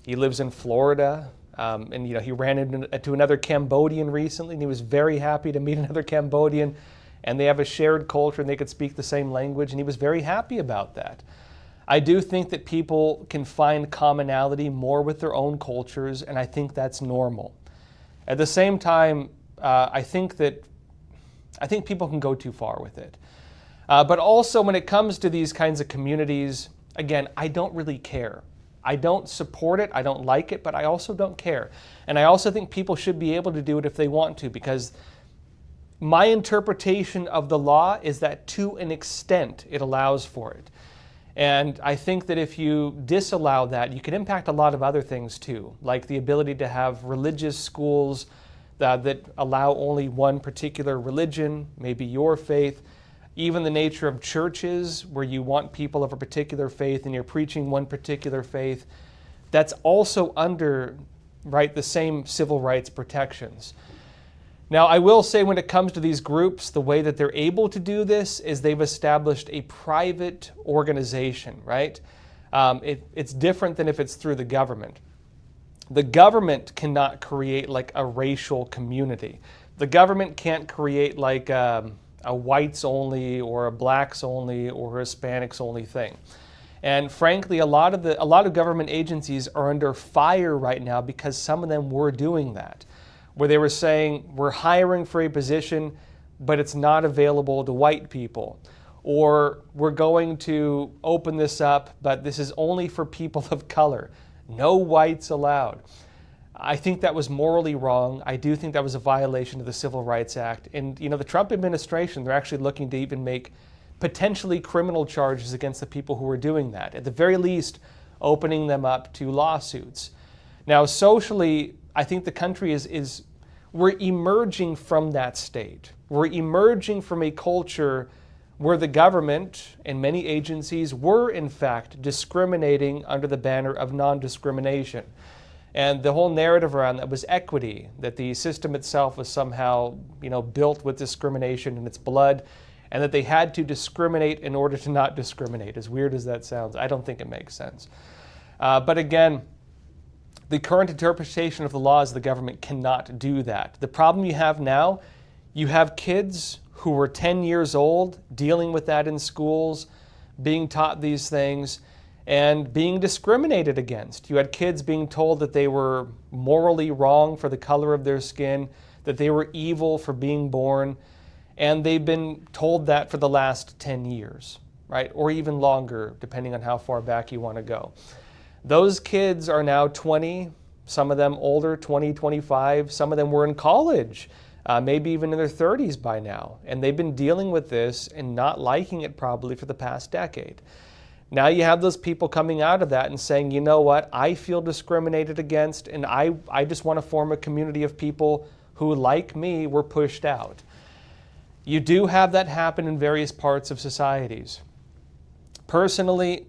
He lives in Florida. And he ran into another Cambodian recently, and he was very happy to meet another Cambodian. And they have a shared culture, and they could speak the same language, and he was very happy about that. I do think that people can find commonality more with their own cultures, and I think that's normal. At the same time, I think people can go too far with it. But also when it comes to these kinds of communities, again, I don't really care. I don't support it, I don't like it, but I also don't care. And I also think people should be able to do it if they want to, because my interpretation of the law is that to an extent it allows for it. And I think that if you disallow that, you can impact a lot of other things too, like the ability to have religious schools that allow only one particular religion, maybe your faith, even the nature of churches where you want people of a particular faith and you're preaching one particular faith. That's also under, the same civil rights protections. Now, I will say when it comes to these groups, the way that they're able to do this is they've established a private organization, right? It's different than if it's through the government. The government cannot create like a racial community. The government can't create like a whites only or a blacks only or a Hispanics only thing. And frankly, a lot of government agencies are under fire right now because some of them were doing that, where they were saying, we're hiring for a position, but it's not available to white people. Or we're going to open this up, but this is only for people of color. No whites allowed. I think that was morally wrong. I do think that was a violation of the Civil Rights Act. And the Trump administration, they're actually looking to even make potentially criminal charges against the people who were doing that. At the very least, opening them up to lawsuits. Now, socially, I think the country we're emerging from that state. We're emerging from a culture where the government and many agencies were in fact discriminating under the banner of non-discrimination. And the whole narrative around that was equity, that the system itself was somehow, built with discrimination in its blood, and that they had to discriminate in order to not discriminate. As weird as that sounds, I don't think it makes sense. But again, The current interpretation of the law is the government cannot do that. The problem you have now, you have kids who were 10 years old dealing with that in schools, being taught these things, and being discriminated against. You had kids being told that they were morally wrong for the color of their skin, that they were evil for being born, and they've been told that for the last 10 years, right? Or even longer, depending on how far back you want to go. Those kids are now 20, some of them older, 20, 25, some of them were in college, maybe even in their 30s by now, and they've been dealing with this and not liking it probably for the past decade. Now you have those people coming out of that and saying, you know what, I feel discriminated against, and I just want to form a community of people who, like me, were pushed out. You do have that happen in various parts of societies. Personally,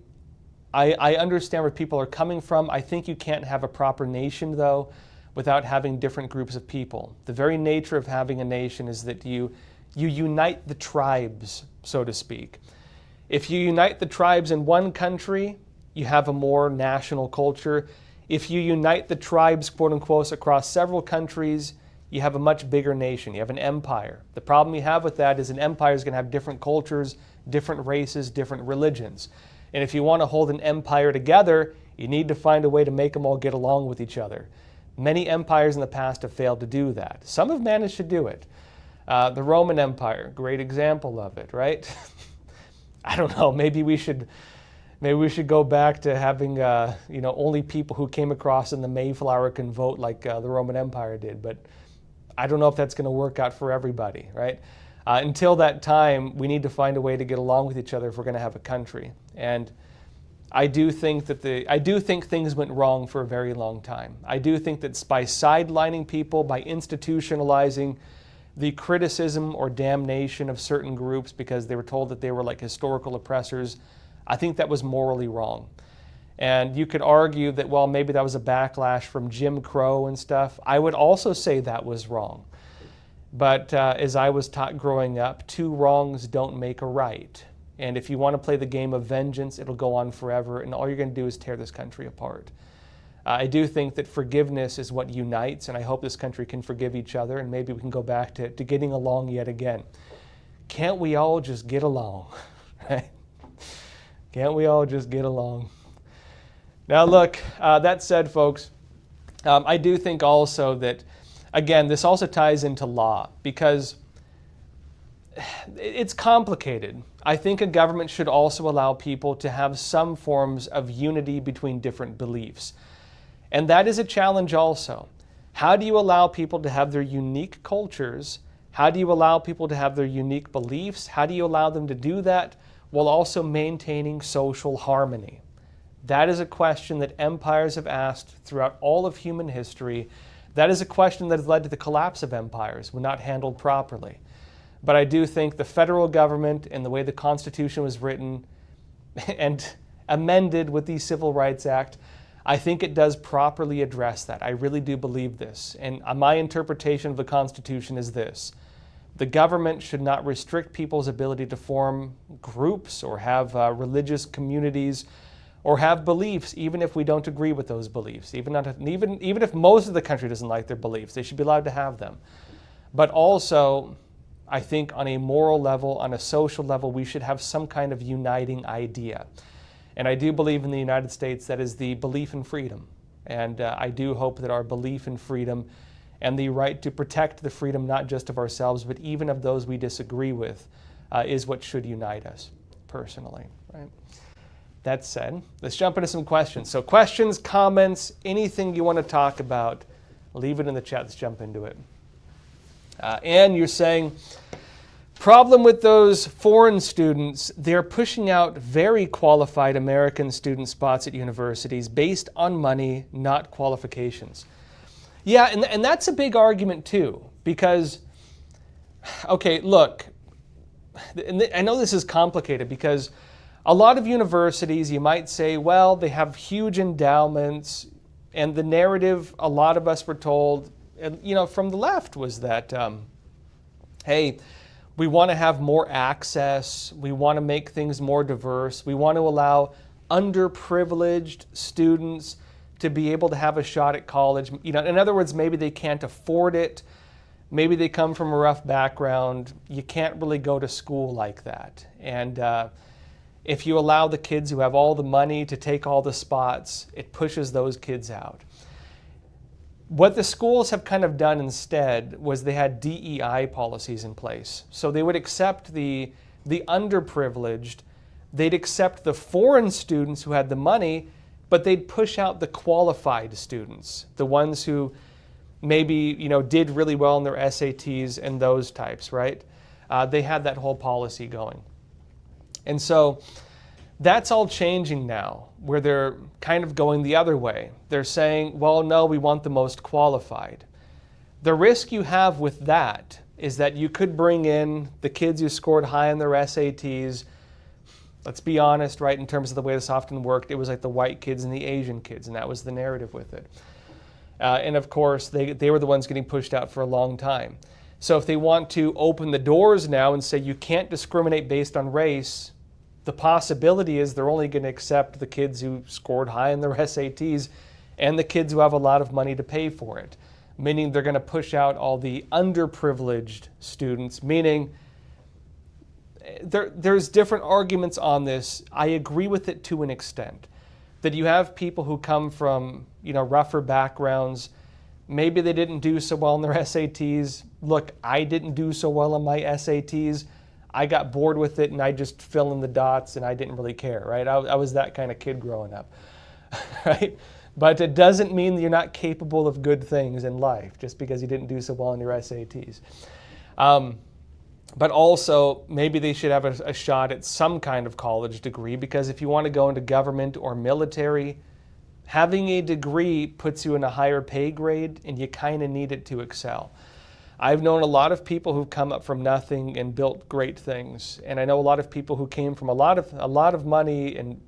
I understand where people are coming from. I think you can't have a proper nation, though, without having different groups of people. The very nature of having a nation is that you unite the tribes, so to speak. If you unite the tribes in one country, you have a more national culture. If you unite the tribes, quote unquote, across several countries, you have a much bigger nation. You have an empire. The problem you have with that is an empire is going to have different cultures, different races, different religions. And if you want to hold an empire together, you need to find a way to make them all get along with each other. Many empires in the past have failed to do that. Some have managed to do it. The Roman Empire, great example of it, right? I don't know, maybe we should go back to having only people who came across in the Mayflower can vote like the Roman Empire did, but I don't know if that's going to work out for everybody, right? Until that time, we need to find a way to get along with each other if we're going to have a country. And I do think things went wrong for a very long time. I do think that by sidelining people, by institutionalizing the criticism or damnation of certain groups because they were told that they were like historical oppressors, I think that was morally wrong. And you could argue that, well, maybe that was a backlash from Jim Crow and stuff. I would also say that was wrong. But as I was taught growing up, two wrongs don't make a right. And if you want to play the game of vengeance, it'll go on forever, and all you're going to do is tear this country apart. I do think that forgiveness is what unites, and I hope this country can forgive each other, and maybe we can go back to getting along yet again. Can't we all just get along? Right? Can't we all just get along? Now look, that said, folks, I do think also that, again, this also ties into law, because it's complicated. I think a government should also allow people to have some forms of unity between different beliefs. And that is a challenge also. How do you allow people to have their unique cultures? How do you allow people to have their unique beliefs? How do you allow them to do that while also maintaining social harmony? That is a question that empires have asked throughout all of human history. That is a question that has led to the collapse of empires when not handled properly. But I do think the federal government and the way the Constitution was written and amended with the Civil Rights Act, I think it does properly address that. I really do believe this. And my interpretation of the Constitution is this: the government should not restrict people's ability to form groups or have religious communities or have beliefs, even if we don't agree with those beliefs. Even if most of the country doesn't like their beliefs, they should be allowed to have them. But also, I think on a moral level, on a social level, we should have some kind of uniting idea. And I do believe in the United States that is the belief in freedom. And I do hope that our belief in freedom and the right to protect the freedom not just of ourselves, but even of those we disagree with, is what should unite us, personally. Right? That said, let's jump into some questions. So questions, comments, anything you want to talk about, leave it in the chat. Let's jump into it. And you're saying, problem with those foreign students, they're pushing out very qualified American student spots at universities based on money, not qualifications. Yeah, and that's a big argument too, because, okay, look, and I know this is complicated because a lot of universities, you might say, well, they have huge endowments, and the narrative a lot of us were told, from the left was that, hey, we want to have more access, we want to make things more diverse, we want to allow underprivileged students to be able to have a shot at college. You know, in other words, maybe they can't afford it. Maybe they come from a rough background. You can't really go to school like that. And if you allow the kids who have all the money to take all the spots, it pushes those kids out. What the schools have kind of done instead was they had DEI policies in place. So they would accept the underprivileged, they'd accept the foreign students who had the money, but they'd push out the qualified students, the ones who maybe, you know, did really well in their SATs and those types, right? They had that whole policy going. And so that's all changing now, where they're kind of going the other way. They're saying, well, no, we want the most qualified. The risk you have with that is that you could bring in the kids who scored high on their SATs. Let's be honest, right, in terms of the way this often worked, it was like the white kids and the Asian kids, and that was the narrative with it. And of course, they were the ones getting pushed out for a long time. So if they want to open the doors now and say you can't discriminate based on race, the possibility is they're only going to accept the kids who scored high in their SATs and the kids who have a lot of money to pay for it, meaning they're going to push out all the underprivileged students, meaning there's different arguments on this. I agree with it to an extent, that you have people who come from, you know, rougher backgrounds. Maybe they didn't do so well in their SATs. Look, I didn't do so well on my SATs. I got bored with it and I just fill in the dots and I didn't really care, right? I was that kind of kid growing up, right? But it doesn't mean that you're not capable of good things in life just because you didn't do so well in your SATs. But also, maybe they should have a shot at some kind of college degree, because if you want to go into government or military, having a degree puts you in a higher pay grade and you kind of need it to excel. I've known a lot of people who've come up from nothing and built great things, and I know a lot of people who came from a lot of money and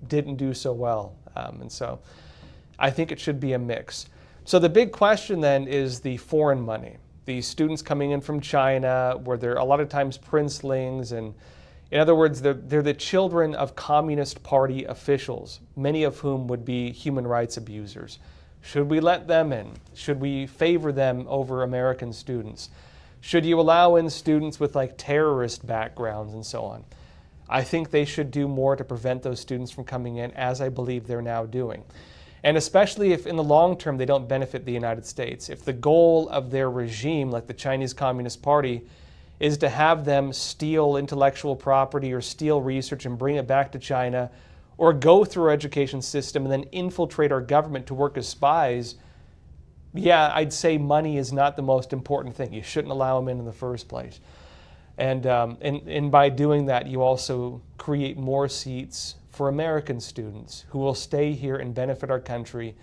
didn't do so well. And so I think it should be a mix. So the big question then is the foreign money. The students coming in from China, where they're a lot of times princelings, and in other words, they're the children of Communist Party officials, many of whom would be human rights abusers. Should we let them in? Should we favor them over American students? Should you allow in students with like terrorist backgrounds and so on? I think they should do more to prevent those students from coming in, as I believe they're now doing. And especially if in the long term they don't benefit the United States. If the goal of their regime, like the Chinese Communist Party, is to have them steal intellectual property or steal research and bring it back to China, or go through our education system and then infiltrate our government to work as spies, yeah, I'd say money is not the most important thing. You shouldn't allow them in the first place. And by doing that, you also create more seats for American students who will stay here and benefit our country,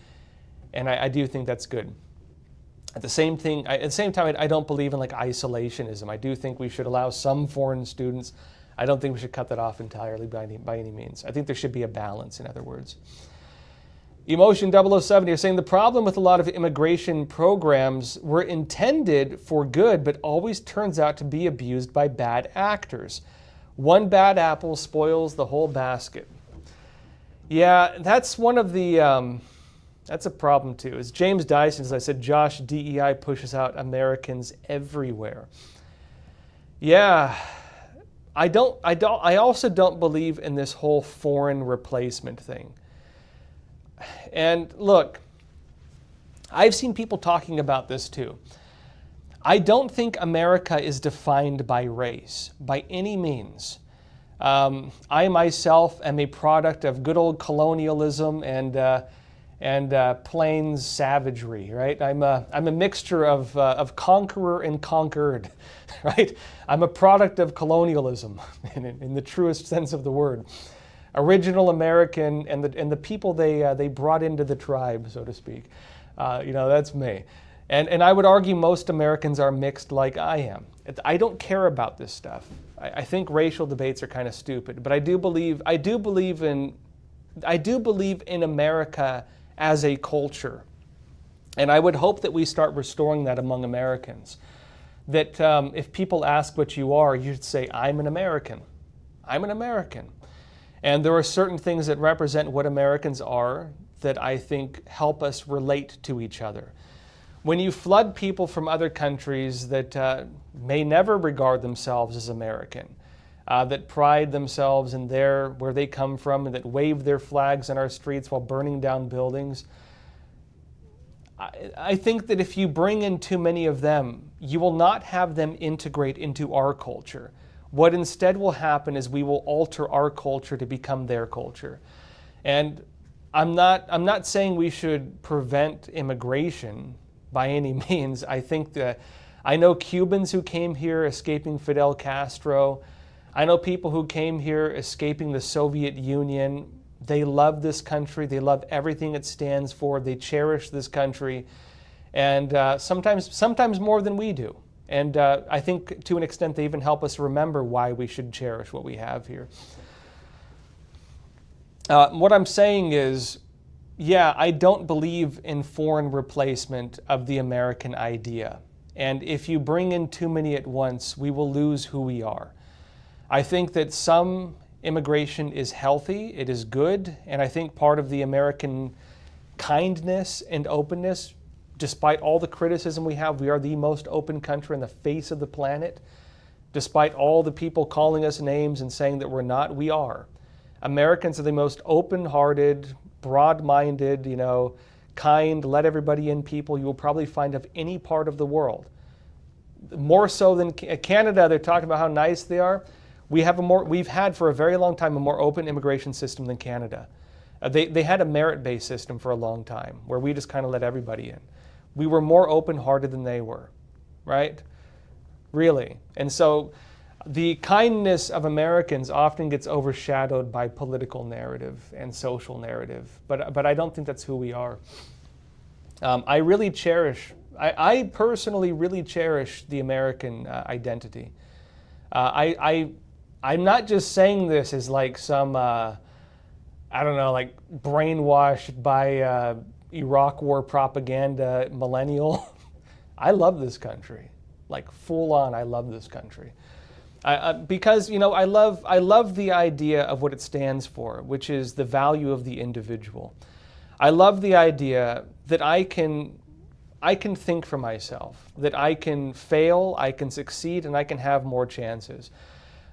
and I do think that's good. At the same time, I don't believe in like isolationism. I do think we should allow some foreign students. I don't think we should cut that off entirely by any means. I think there should be a balance, in other words. Emotion 007, you're saying the problem with a lot of immigration programs were intended for good, but always turns out to be abused by bad actors. One bad apple spoils the whole basket. Yeah, that's one of the, that's a problem too. As James Dyson, as I said, Josh, DEI pushes out Americans everywhere. Yeah, I also don't believe in this whole foreign replacement thing. And look, I've seen people talking about this too. I don't think America is defined by race, by any means. I myself am a product of good old colonialism and plains savagery, right? I'm a mixture of conqueror and conquered, right? I'm a product of colonialism in the truest sense of the word. Original American and the people they brought into the tribe, so to speak. That's me. And I would argue most Americans are mixed like I am. I don't care about this stuff. I think racial debates are kind of stupid, but I do believe in America as a culture. And I would hope that we start restoring that among Americans. That if people ask what you are, you should say, I'm an American. I'm an American. And there are certain things that represent what Americans are. that I think help us relate to each other. When you flood people from other countries that may never regard themselves as American, that pride themselves in where they come from, and that wave their flags on our streets while burning down buildings, I think that if you bring in too many of them, you will not have them integrate into our culture. What instead will happen is we will alter our culture to become their culture. And I'm not saying we should prevent immigration by any means. I think that I know Cubans who came here escaping Fidel Castro. I know people who came here escaping the Soviet Union. They love this country. They love everything it stands for. They cherish this country, and sometimes more than we do. And I think to an extent they even help us remember why we should cherish what we have here. What I'm saying is, yeah, I don't believe in foreign replacement of the American idea. And if you bring in too many at once, we will lose who we are. I think that some immigration is healthy, it is good, and I think part of the American kindness and openness, despite all the criticism we have, we are the most open country on the face of the planet. Despite all the people calling us names and saying that we're not, we are. Americans are the most open-hearted, broad-minded, kind, let everybody in people you will probably find of any part of the world. More so than Canada, they're talking about how nice they are. We've had for a very long time a more open immigration system than Canada. They had a merit-based system for a long time where we just kind of let everybody in. We were more open-hearted than they were, right? Really. And so the kindness of Americans often gets overshadowed by political narrative and social narrative, but I don't think that's who we are. I personally really cherish the American identity. I'm not just saying this as like some, like brainwashed by Iraq War propaganda millennial. I love this country, like full on. I love this country because I love the idea of what it stands for, which is the value of the individual. I love the idea that I can think for myself, that I can fail, I can succeed, and I can have more chances.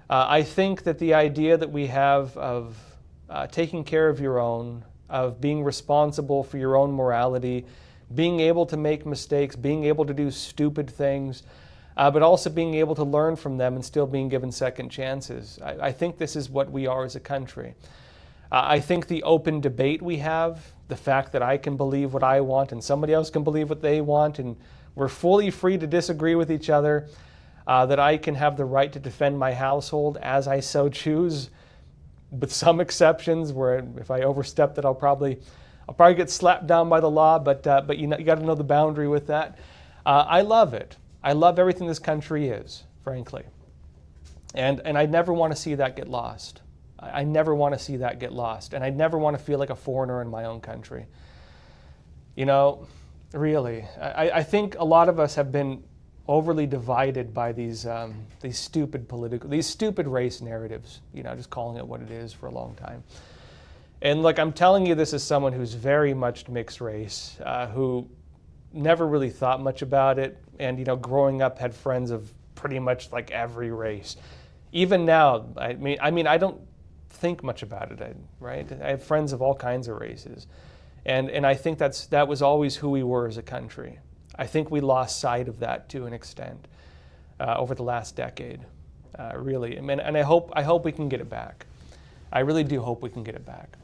I think that the idea that we have of taking care of your own, of being responsible for your own morality, being able to make mistakes, being able to do stupid things, but also being able to learn from them and still being given second chances. I think this is what we are as a country. I think the open debate we have, the fact that I can believe what I want and somebody else can believe what they want, and we're fully free to disagree with each other, that I can have the right to defend my household as I so choose, with some exceptions where if I overstep that I'll probably get slapped down by the law, but you got to know the boundary with that. I love it. I love everything this country is, frankly. And I never want to see that get lost. I never want to see that get lost. And I never want to feel like a foreigner in my own country. Really. I think a lot of us have been overly divided by these stupid race narratives, just calling it what it is for a long time. And look, I'm telling you this as someone who's very much mixed race, who never really thought much about it, and growing up had friends of pretty much like every race. Even now, I mean, I don't think much about it, right? I have friends of all kinds of races, and I think that was always who we were as a country. I think we lost sight of that to an extent over the last decade, really. And I hope we can get it back. I really do hope we can get it back.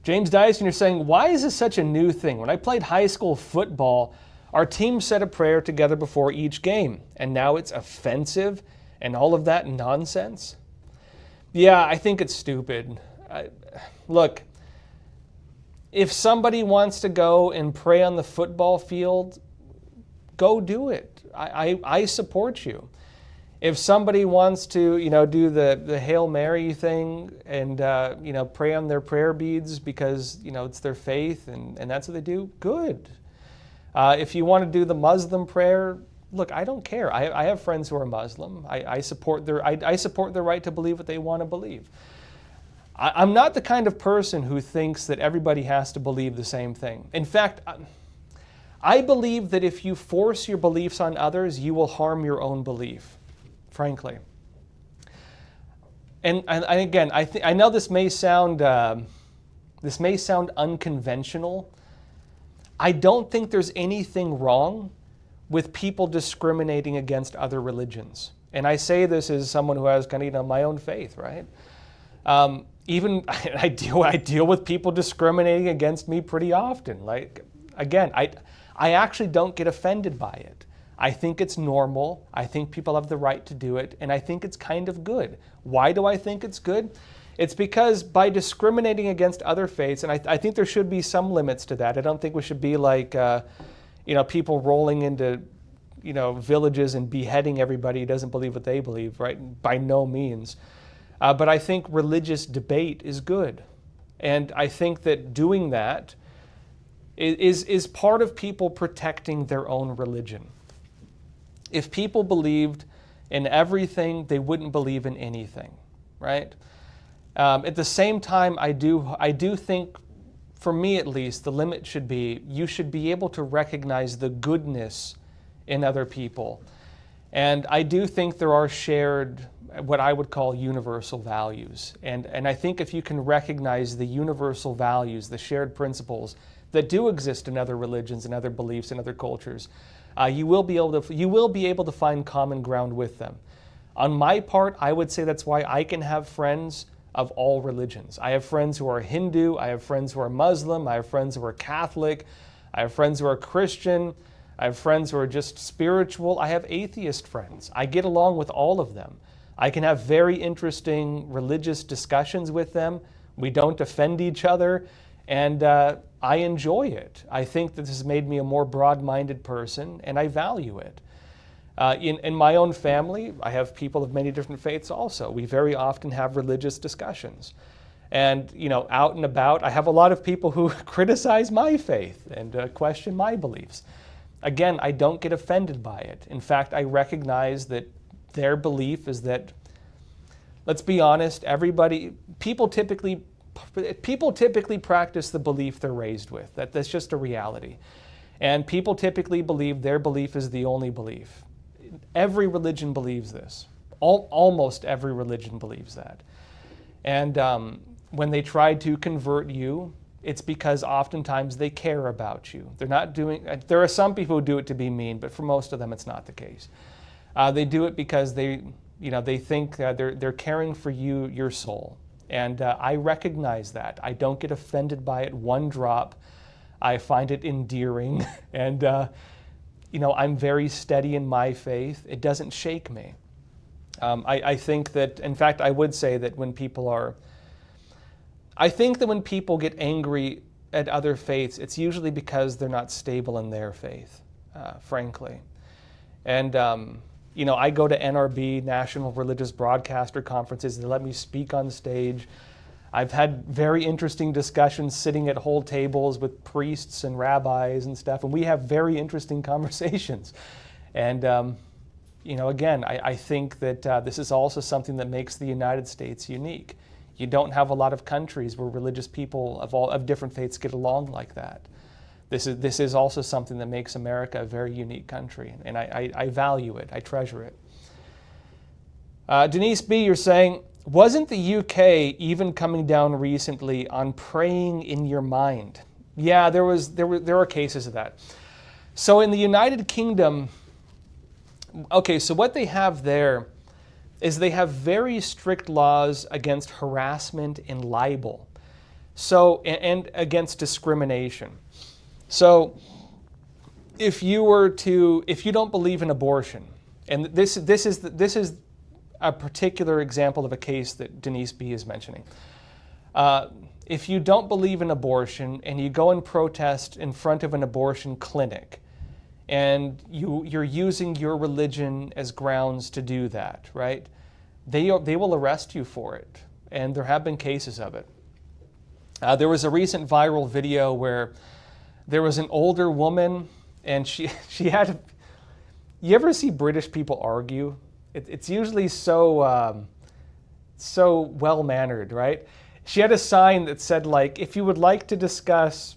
James Dyson, you're saying, why is this such a new thing? When I played high school football, our team said a prayer together before each game, and now it's offensive and all of that nonsense? Yeah, I think it's stupid. Look, if somebody wants to go and pray on the football field, go do it. I support you. If somebody wants to, do the Hail Mary thing and, pray on their prayer beads because, it's their faith and that's what they do, good. If you want to do the Muslim prayer, look, I don't care. I have friends who are Muslim. I support their right to believe what they want to believe. I'm not the kind of person who thinks that everybody has to believe the same thing. In fact, I believe that if you force your beliefs on others, you will harm your own belief, frankly. And again, I know this may sound unconventional. I don't think there's anything wrong with people discriminating against other religions. And I say this as someone who has kind of my own faith, right? Even I deal with people discriminating against me pretty often. Like, again, I actually don't get offended by it. I think it's normal. I think people have the right to do it, and I think it's kind of good. Why do I think it's good? It's because by discriminating against other faiths, and I think there should be some limits to that. I don't think we should be like, people rolling into, villages and beheading everybody who doesn't believe what they believe, right? By no means. But I think religious debate is good. And I think that doing that is part of people protecting their own religion. If people believed in everything, they wouldn't believe in anything, right? At the same time, I do think, for me at least, the limit should be, you should be able to recognize the goodness in other people. And I do think there are shared, what I would call universal values. And I think if you can recognize the universal values, the shared principles that do exist in other religions and other beliefs and other cultures, you will be able to find common ground with them. On my part, I would say that's why I can have friends of all religions. I have friends who are Hindu, I have friends who are Muslim, I have friends who are Catholic, I have friends who are Christian, I have friends who are just spiritual, I have atheist friends. I get along with all of them. I can have very interesting religious discussions with them. We don't offend each other, and I enjoy it. I think that this has made me a more broad-minded person, and I value it. In my own family, I have people of many different faiths also. We very often have religious discussions. And, out and about, I have a lot of people who criticize my faith and question my beliefs. Again, I don't get offended by it. In fact, I recognize that their belief is that, let's be honest, people typically practice the belief they're raised with. That's just a reality. And people typically believe their belief is the only belief. Every religion believes this. Almost every religion believes that. And when they try to convert you, it's because oftentimes they care about you. There are some people who do it to be mean, but for most of them it's not the case. They do it because they think they're caring for you, your soul. And I recognize that. I don't get offended by it one drop. I find it endearing. And, I'm very steady in my faith. It doesn't shake me. I think that, in fact, I would say that when people get angry at other faiths, it's usually because they're not stable in their faith, frankly. And, I go to NRB, National Religious Broadcaster Conferences. They let me speak on stage. I've had very interesting discussions sitting at whole tables with priests and rabbis and stuff, and we have very interesting conversations. And, again, I think that this is also something that makes the United States unique. You don't have a lot of countries where religious people of different faiths get along like that. This is also something that makes America a very unique country, and I value it. I treasure it. Denise B., you're saying, wasn't the UK even coming down recently on praying in your mind? Yeah, there are cases of that. So in the United Kingdom, okay, so what they have there is they have very strict laws against harassment and libel, and against discrimination. So if you don't believe in abortion, and this is a particular example of a case that Denise B. is mentioning. If you don't believe in abortion and you go and protest in front of an abortion clinic, and you're using your religion as grounds to do that, right? They will arrest you for it, and there have been cases of it. There was a recent viral video where there was an older woman, and she had. You ever see British people argue? It's usually so well-mannered, right? she had a sign that said, like, if you would like to discuss,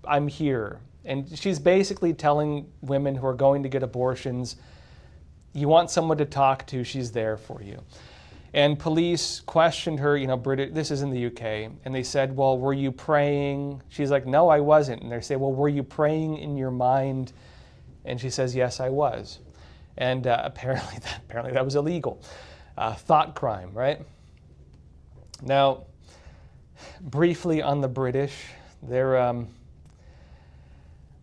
I'm here. And she's basically telling women who are going to get abortions, you want someone to talk to, she's there for you. And police questioned her, this is in the UK, and they said, well, were you praying? She's like, no, I wasn't. And they say, well, were you praying in your mind? And she says, yes, I was. And apparently that was illegal. Thought crime, right? Now, briefly on the British,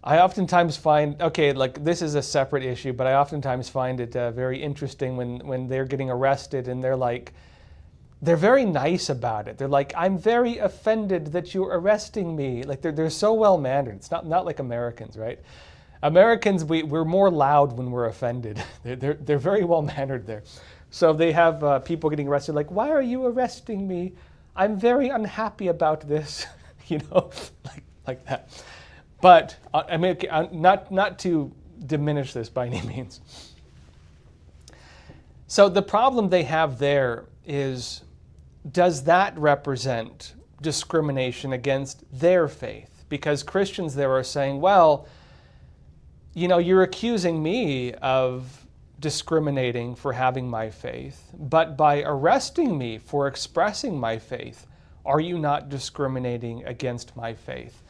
I oftentimes find, this is a separate issue, but I oftentimes find it very interesting when they're getting arrested and they're very nice about it. They're like, I'm very offended that you're arresting me. Like they're so well-mannered. It's not like Americans, right? Americans, we're more loud when we're offended. They're very well-mannered there. So they have people getting arrested like, why are you arresting me? I'm very unhappy about this, like that. But not to diminish this by any means. So the problem they have there is, does that represent discrimination against their faith? Because Christians there are saying, well, you're accusing me of discriminating for having my faith, but by arresting me for expressing my faith, are you not discriminating against my faith?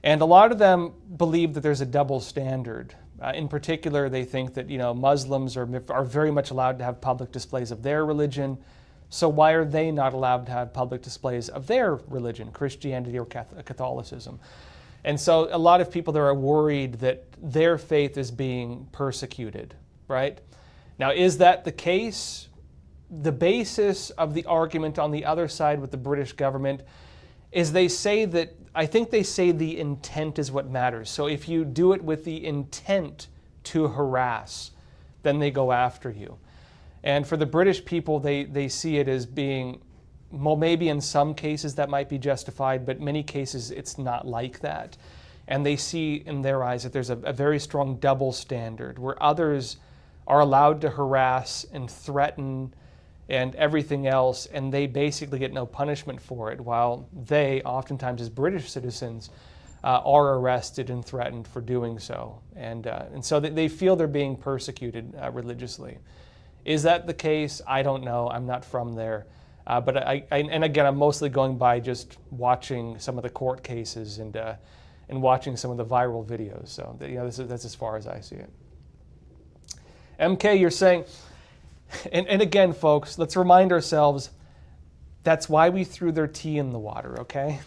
And a lot of them believe that there's a double standard. In particular, they think that Muslims are very much allowed to have public displays of their religion. So why are they not allowed to have public displays of their religion, Christianity or Catholicism? And so a lot of people there are worried that their faith is being persecuted, right? Now, is that the case? The basis of the argument on the other side with the British government is they say that, I think they say the intent is what matters. So if you do it with the intent to harass, then they go after you. And for the British people, they see it as being, well, maybe in some cases that might be justified, but many cases it's not like that. And they see in their eyes that there's a very strong double standard where others are allowed to harass and threaten and everything else, and they basically get no punishment for it, while they, oftentimes as British citizens, are arrested and threatened for doing so. And so they feel they're being persecuted religiously. Is that the case? I don't know. I'm not from there. But and again, I'm mostly going by just watching some of the court cases and watching some of the viral videos. So that's as far as I see it. MK, you're saying, and again, folks, let's remind ourselves, that's why we threw their tea in the water, okay?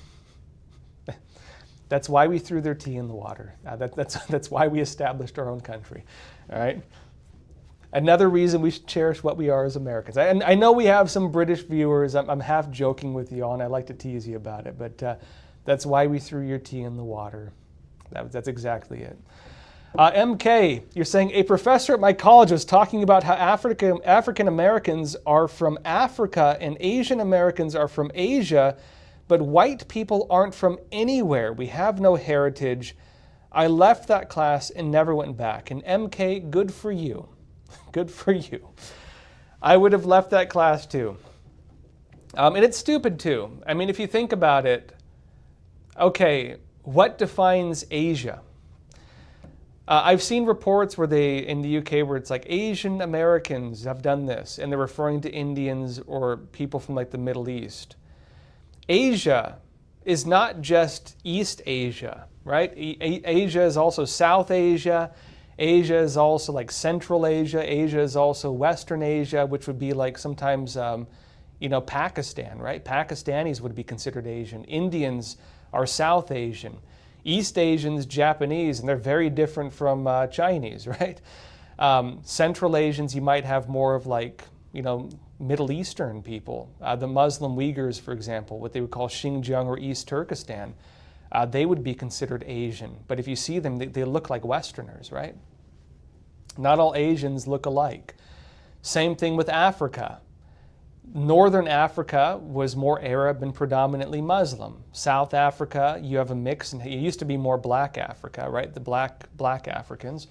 That's why we threw their tea in the water. That's why we established our own country, all right? Another reason we should cherish what we are as Americans. And I know we have some British viewers. I'm half joking with you all, and I like to tease you about it, but that's why we threw your tea in the water. That's exactly it. MK, you're saying, a professor at my college was talking about how African Americans are from Africa and Asian Americans are from Asia, but white people aren't from anywhere. We have no heritage. I left that class and never went back. And MK, good for you. Good for you. I would have left that class too. And it's stupid too. I mean, if you think about it, okay, what defines Asia? I've seen reports where in the UK, where it's like Asian Americans have done this, and they're referring to Indians or people from like the Middle East. Asia is not just East Asia, right? Asia is also South Asia. Asia is also like Central Asia. Asia is also Western Asia, which would be like sometimes, Pakistan, right? Pakistanis would be considered Asian. Indians are South Asian. East Asians, Japanese, and they're very different from Chinese, right? Central Asians, you might have more of like, Middle Eastern people. The Muslim Uyghurs, for example, what they would call Xinjiang or East Turkestan, they would be considered Asian. But if you see them, they look like Westerners, right? Not all Asians look alike. Same thing with Africa. Northern Africa was more Arab and predominantly Muslim. South Africa, you have a mix, and it used to be more black Africa, right? The black Africans,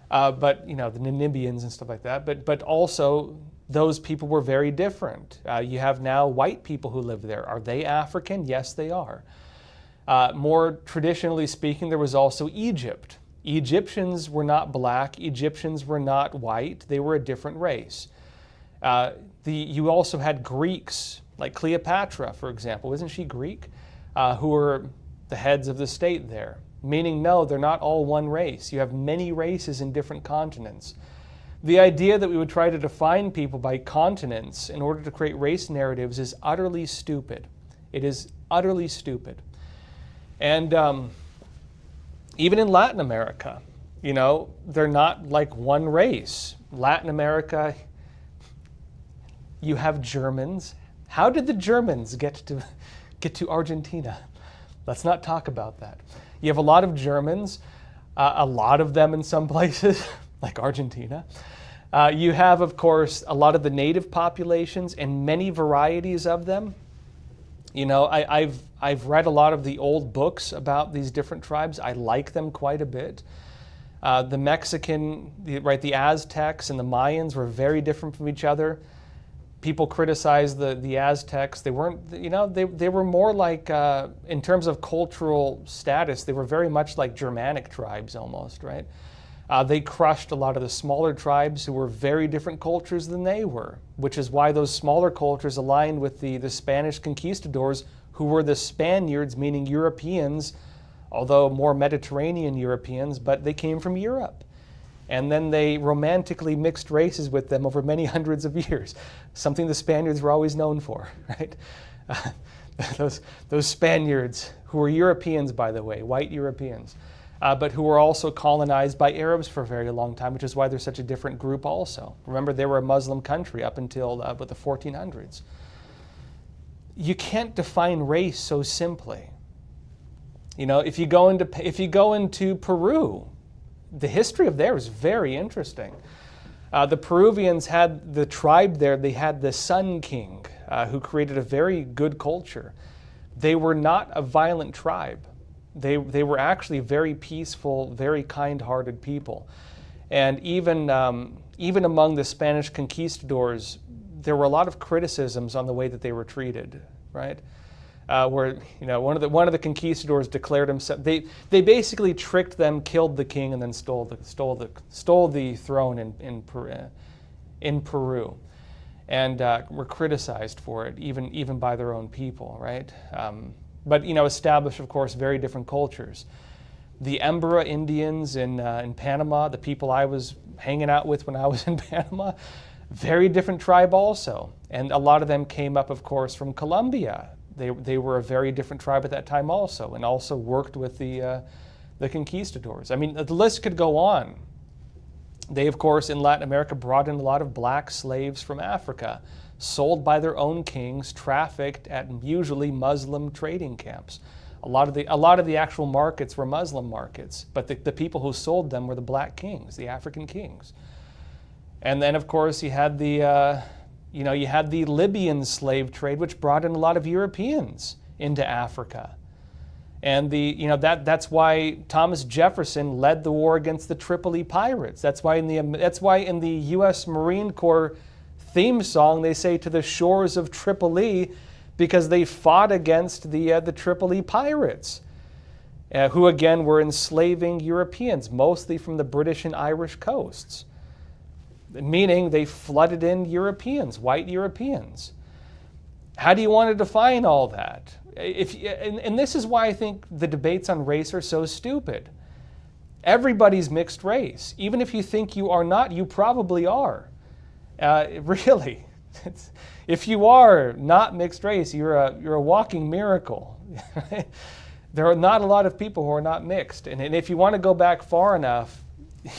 but the Namibians and stuff like that. But also those people were very different. You have now white people who live there. Are they African? Yes, they are. More traditionally speaking, there was also Egypt. Egyptians were not black. Egyptians were not white. They were a different race. You also had Greeks, like Cleopatra, for example. Isn't she Greek? Who were the heads of the state there. Meaning, no, they're not all one race. You have many races in different continents. The idea that we would try to define people by continents in order to create race narratives is utterly stupid. It is utterly stupid. And even in Latin America, they're not like one race. Latin America, you have Germans. How did the Germans get to Argentina? Let's not talk about that. You have a lot of Germans, a lot of them in some places, like Argentina. You have, of course, a lot of the native populations and many varieties of them. I've read a lot of the old books about these different tribes. I like them quite a bit. The Mexican, the Aztecs and the Mayans were very different from each other. People criticize the Aztecs. They weren't, they were more like, in terms of cultural status, they were very much like Germanic tribes almost, right? They crushed a lot of the smaller tribes who were very different cultures than they were, which is why those smaller cultures aligned with the Spanish conquistadors, who were the Spaniards, meaning Europeans, although more Mediterranean Europeans, but they came from Europe. And then they romantically mixed races with them over many hundreds of years, something the Spaniards were always known for, right? Those Spaniards, who were Europeans, by the way, white Europeans, but who were also colonized by Arabs for a very long time, which is why they're such a different group also. Remember, they were a Muslim country up until the 1400s. You can't define race so simply. If you go into Peru, the history of there is very interesting. The Peruvians had the tribe there, they had the Sun King, who created a very good culture. They were not a violent tribe. They were actually very peaceful, very kind-hearted people. And even among the Spanish conquistadors, there were a lot of criticisms on the way that they were treated, right? Where one of the conquistadors declared himself. They basically tricked them, killed the king, and then stole the throne in Peru, and were criticized for it, even by their own people, right? But established, of course, very different cultures. The Embera Indians in Panama, the people I was hanging out with when I was in Panama, very different tribe also, and a lot of them came up, of course, from Colombia. They were a very different tribe at that time also, and also worked with the conquistadors. I mean, the list could go on. They, of course, in Latin America brought in a lot of black slaves from Africa, sold by their own kings, trafficked at usually Muslim trading camps. A lot of the actual markets were Muslim markets, but the people who sold them were the black kings, the African kings. And then, of course, you had the Libyan slave trade, which brought in a lot of Europeans into Africa. And that's why Thomas Jefferson led the war against the Tripoli pirates. That's why in the U.S. Marine Corps theme song they say "to the shores of Tripoli," because they fought against the Tripoli pirates, who again were enslaving Europeans, mostly from the British and Irish coasts. Meaning they flooded in Europeans, white Europeans. How do you want to define all that? And this is why I think the debates on race are so stupid. Everybody's mixed race. Even if you think you are not, you probably are. Really. If you are not mixed race, you're a walking miracle. There are not a lot of people who are not mixed. And if you want to go back far enough,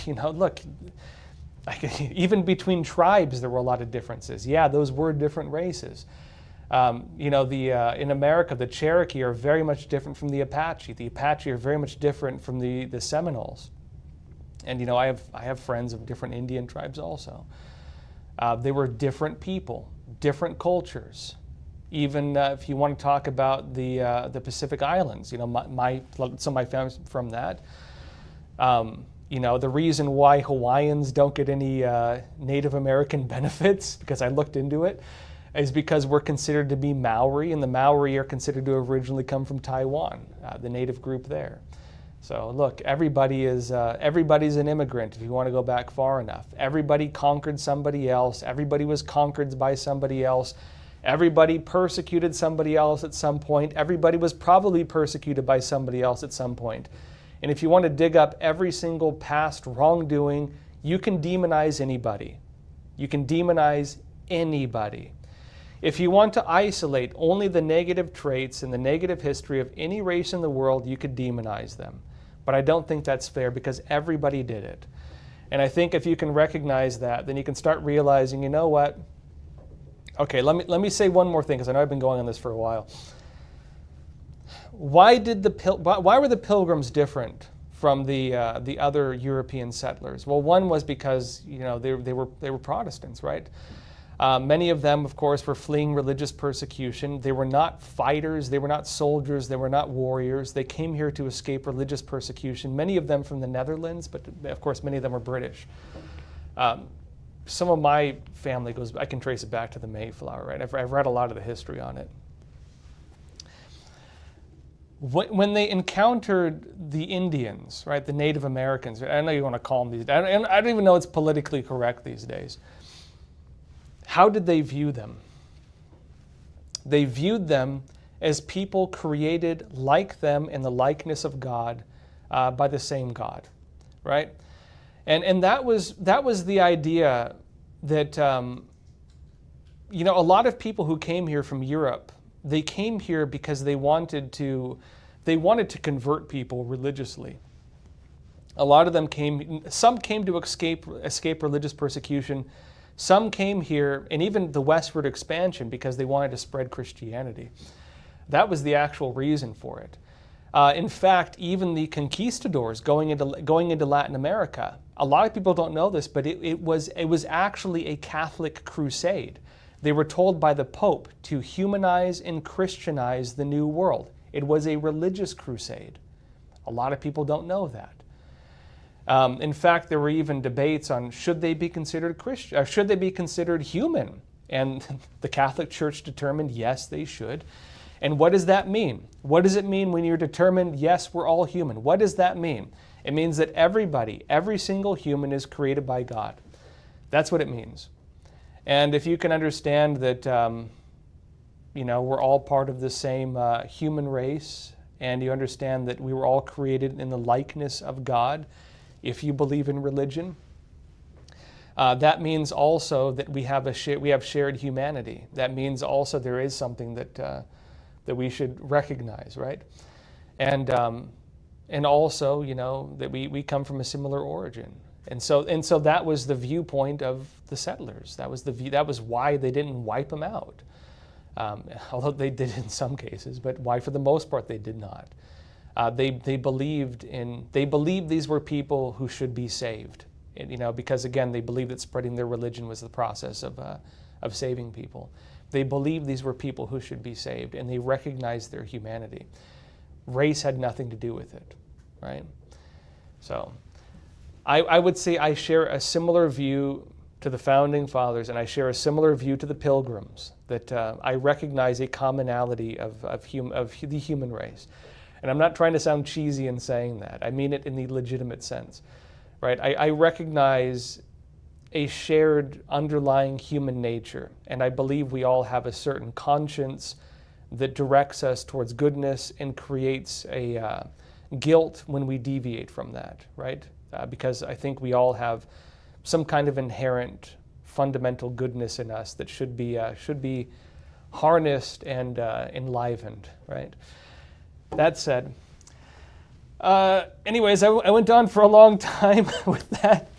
look, even between tribes, there were a lot of differences. Yeah, those were different races. In America, the Cherokee are very much different from the Apache. The Apache are very much different from the Seminoles. And I have friends of different Indian tribes also. They were different people, different cultures. Even if you want to talk about the Pacific Islands, some of my family's from that. The reason why Hawaiians don't get any Native American benefits, because I looked into it, is because we're considered to be Maori, and the Maori are considered to have originally come from Taiwan, the native group there. So look, everybody's an immigrant if you want to go back far enough. Everybody conquered somebody else. Everybody was conquered by somebody else. Everybody persecuted somebody else at some point. Everybody was probably persecuted by somebody else at some point. And if you want to dig up every single past wrongdoing, you can demonize anybody. You can demonize anybody. If you want to isolate only the negative traits and the negative history of any race in the world, you could demonize them. But I don't think that's fair because everybody did it. And I think if you can recognize that, then you can start realizing, you know what? Okay, let me say one more thing because I know I've been going on this for a while. Why were the Pilgrims different from the other European settlers? Well, one was because they were Protestants, right? Many of them, of course, were fleeing religious persecution. They were not fighters. They were not soldiers. They were not warriors. They came here to escape religious persecution. Many of them from the Netherlands, but of course, many of them were British. Some of my family I can trace it back to the Mayflower, right? I've read a lot of the history on it. When they encountered the Indians, right, the Native Americans, I know you want to call them these, I don't even know it's politically correct these days. How did they view them? They viewed them as people created like them in the likeness of God by the same God, right? And that was the idea that a lot of people who came here from Europe, they came here because they wanted to convert people religiously. A lot of them some came to escape religious persecution. Some came here, and even the westward expansion, because they wanted to spread Christianity. That was the actual reason for it. In fact, even the conquistadors going into Latin America, a lot of people don't know this, but it was actually a Catholic crusade. They were told by the Pope to humanize and Christianize the New World. It was a religious crusade. A lot of people don't know that. In fact, there were even debates on should they be considered Christian, or should they be considered human? And the Catholic Church determined yes, they should. And what does that mean? What does it mean when you're determined, yes, we're all human? What does that mean? It means that every single human is created by God. That's what it means. And if you can understand that, we're all part of the same human race, and you understand that we were all created in the likeness of God, if you believe in religion, that means also that we have shared humanity. That means also there is something that we should recognize, right? And also, that we come from a similar origin. And so that was the viewpoint of the settlers. That was why they didn't wipe them out. Although they did in some cases, but why for the most part they did not. They believed these were people who should be saved, because again they believed that spreading their religion was the process of saving people. They believed these were people who should be saved, and they recognized their humanity. Race had nothing to do with it, right? So, I would say I share a similar view to the Founding Fathers, and I share a similar view to the Pilgrims, that I recognize a commonality of the human race. And I'm not trying to sound cheesy in saying that. I mean it in the legitimate sense, right? I recognize a shared underlying human nature, and I believe we all have a certain conscience that directs us towards goodness and creates a guilt when we deviate from that, right? Because I think we all have some kind of inherent fundamental goodness in us that should be harnessed and enlivened, right? That said, anyways, I went on for a long time with that,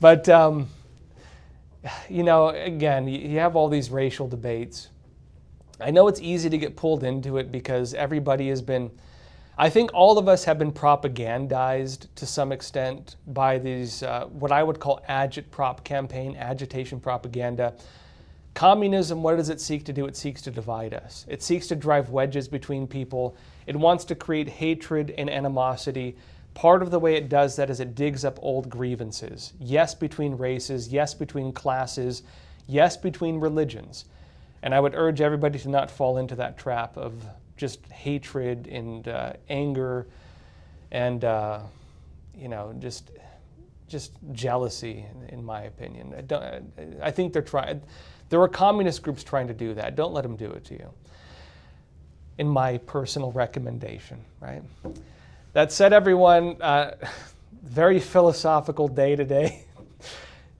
but again, you have all these racial debates. I know it's easy to get pulled into it because I think all of us have been propagandized to some extent by these, what I would call agitation propaganda. Communism, what does it seek to do? It seeks to divide us. It seeks to drive wedges between people. It wants to create hatred and animosity Part of the way it does that is it digs up old grievances. Yes, between races. Yes, between classes. Yes, between religions. And I would urge everybody to not fall into that trap of just hatred and anger and, just jealousy, in my opinion. I think they're trying. There are communist groups trying to do that. Don't let them do it to you. In my personal recommendation, right? That said, everyone, very philosophical day today.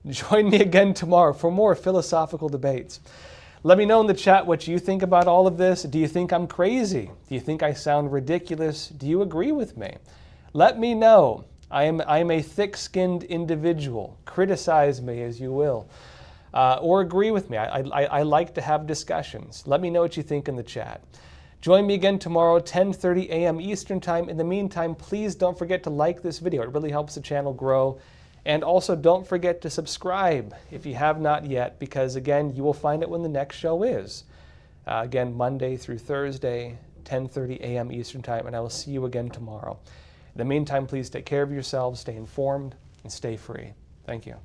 Join me again tomorrow for more philosophical debates. Let me know in the chat what you think about all of this. Do you think I'm crazy? Do you think I sound ridiculous? Do you agree with me? Let me know. I am a thick-skinned individual. Criticize me as you will. Or agree with me. I like to have discussions. Let me know what you think in the chat. Join me again tomorrow, 10:30 a.m. Eastern Time. In the meantime, please don't forget to like this video. It really helps the channel grow. And also don't forget to subscribe if you have not yet, because again, you will find it when the next show is. Again, Monday through Thursday, 10:30 a.m. Eastern Time, and I will see you again tomorrow. In the meantime, please take care of yourselves, stay informed, and stay free. Thank you.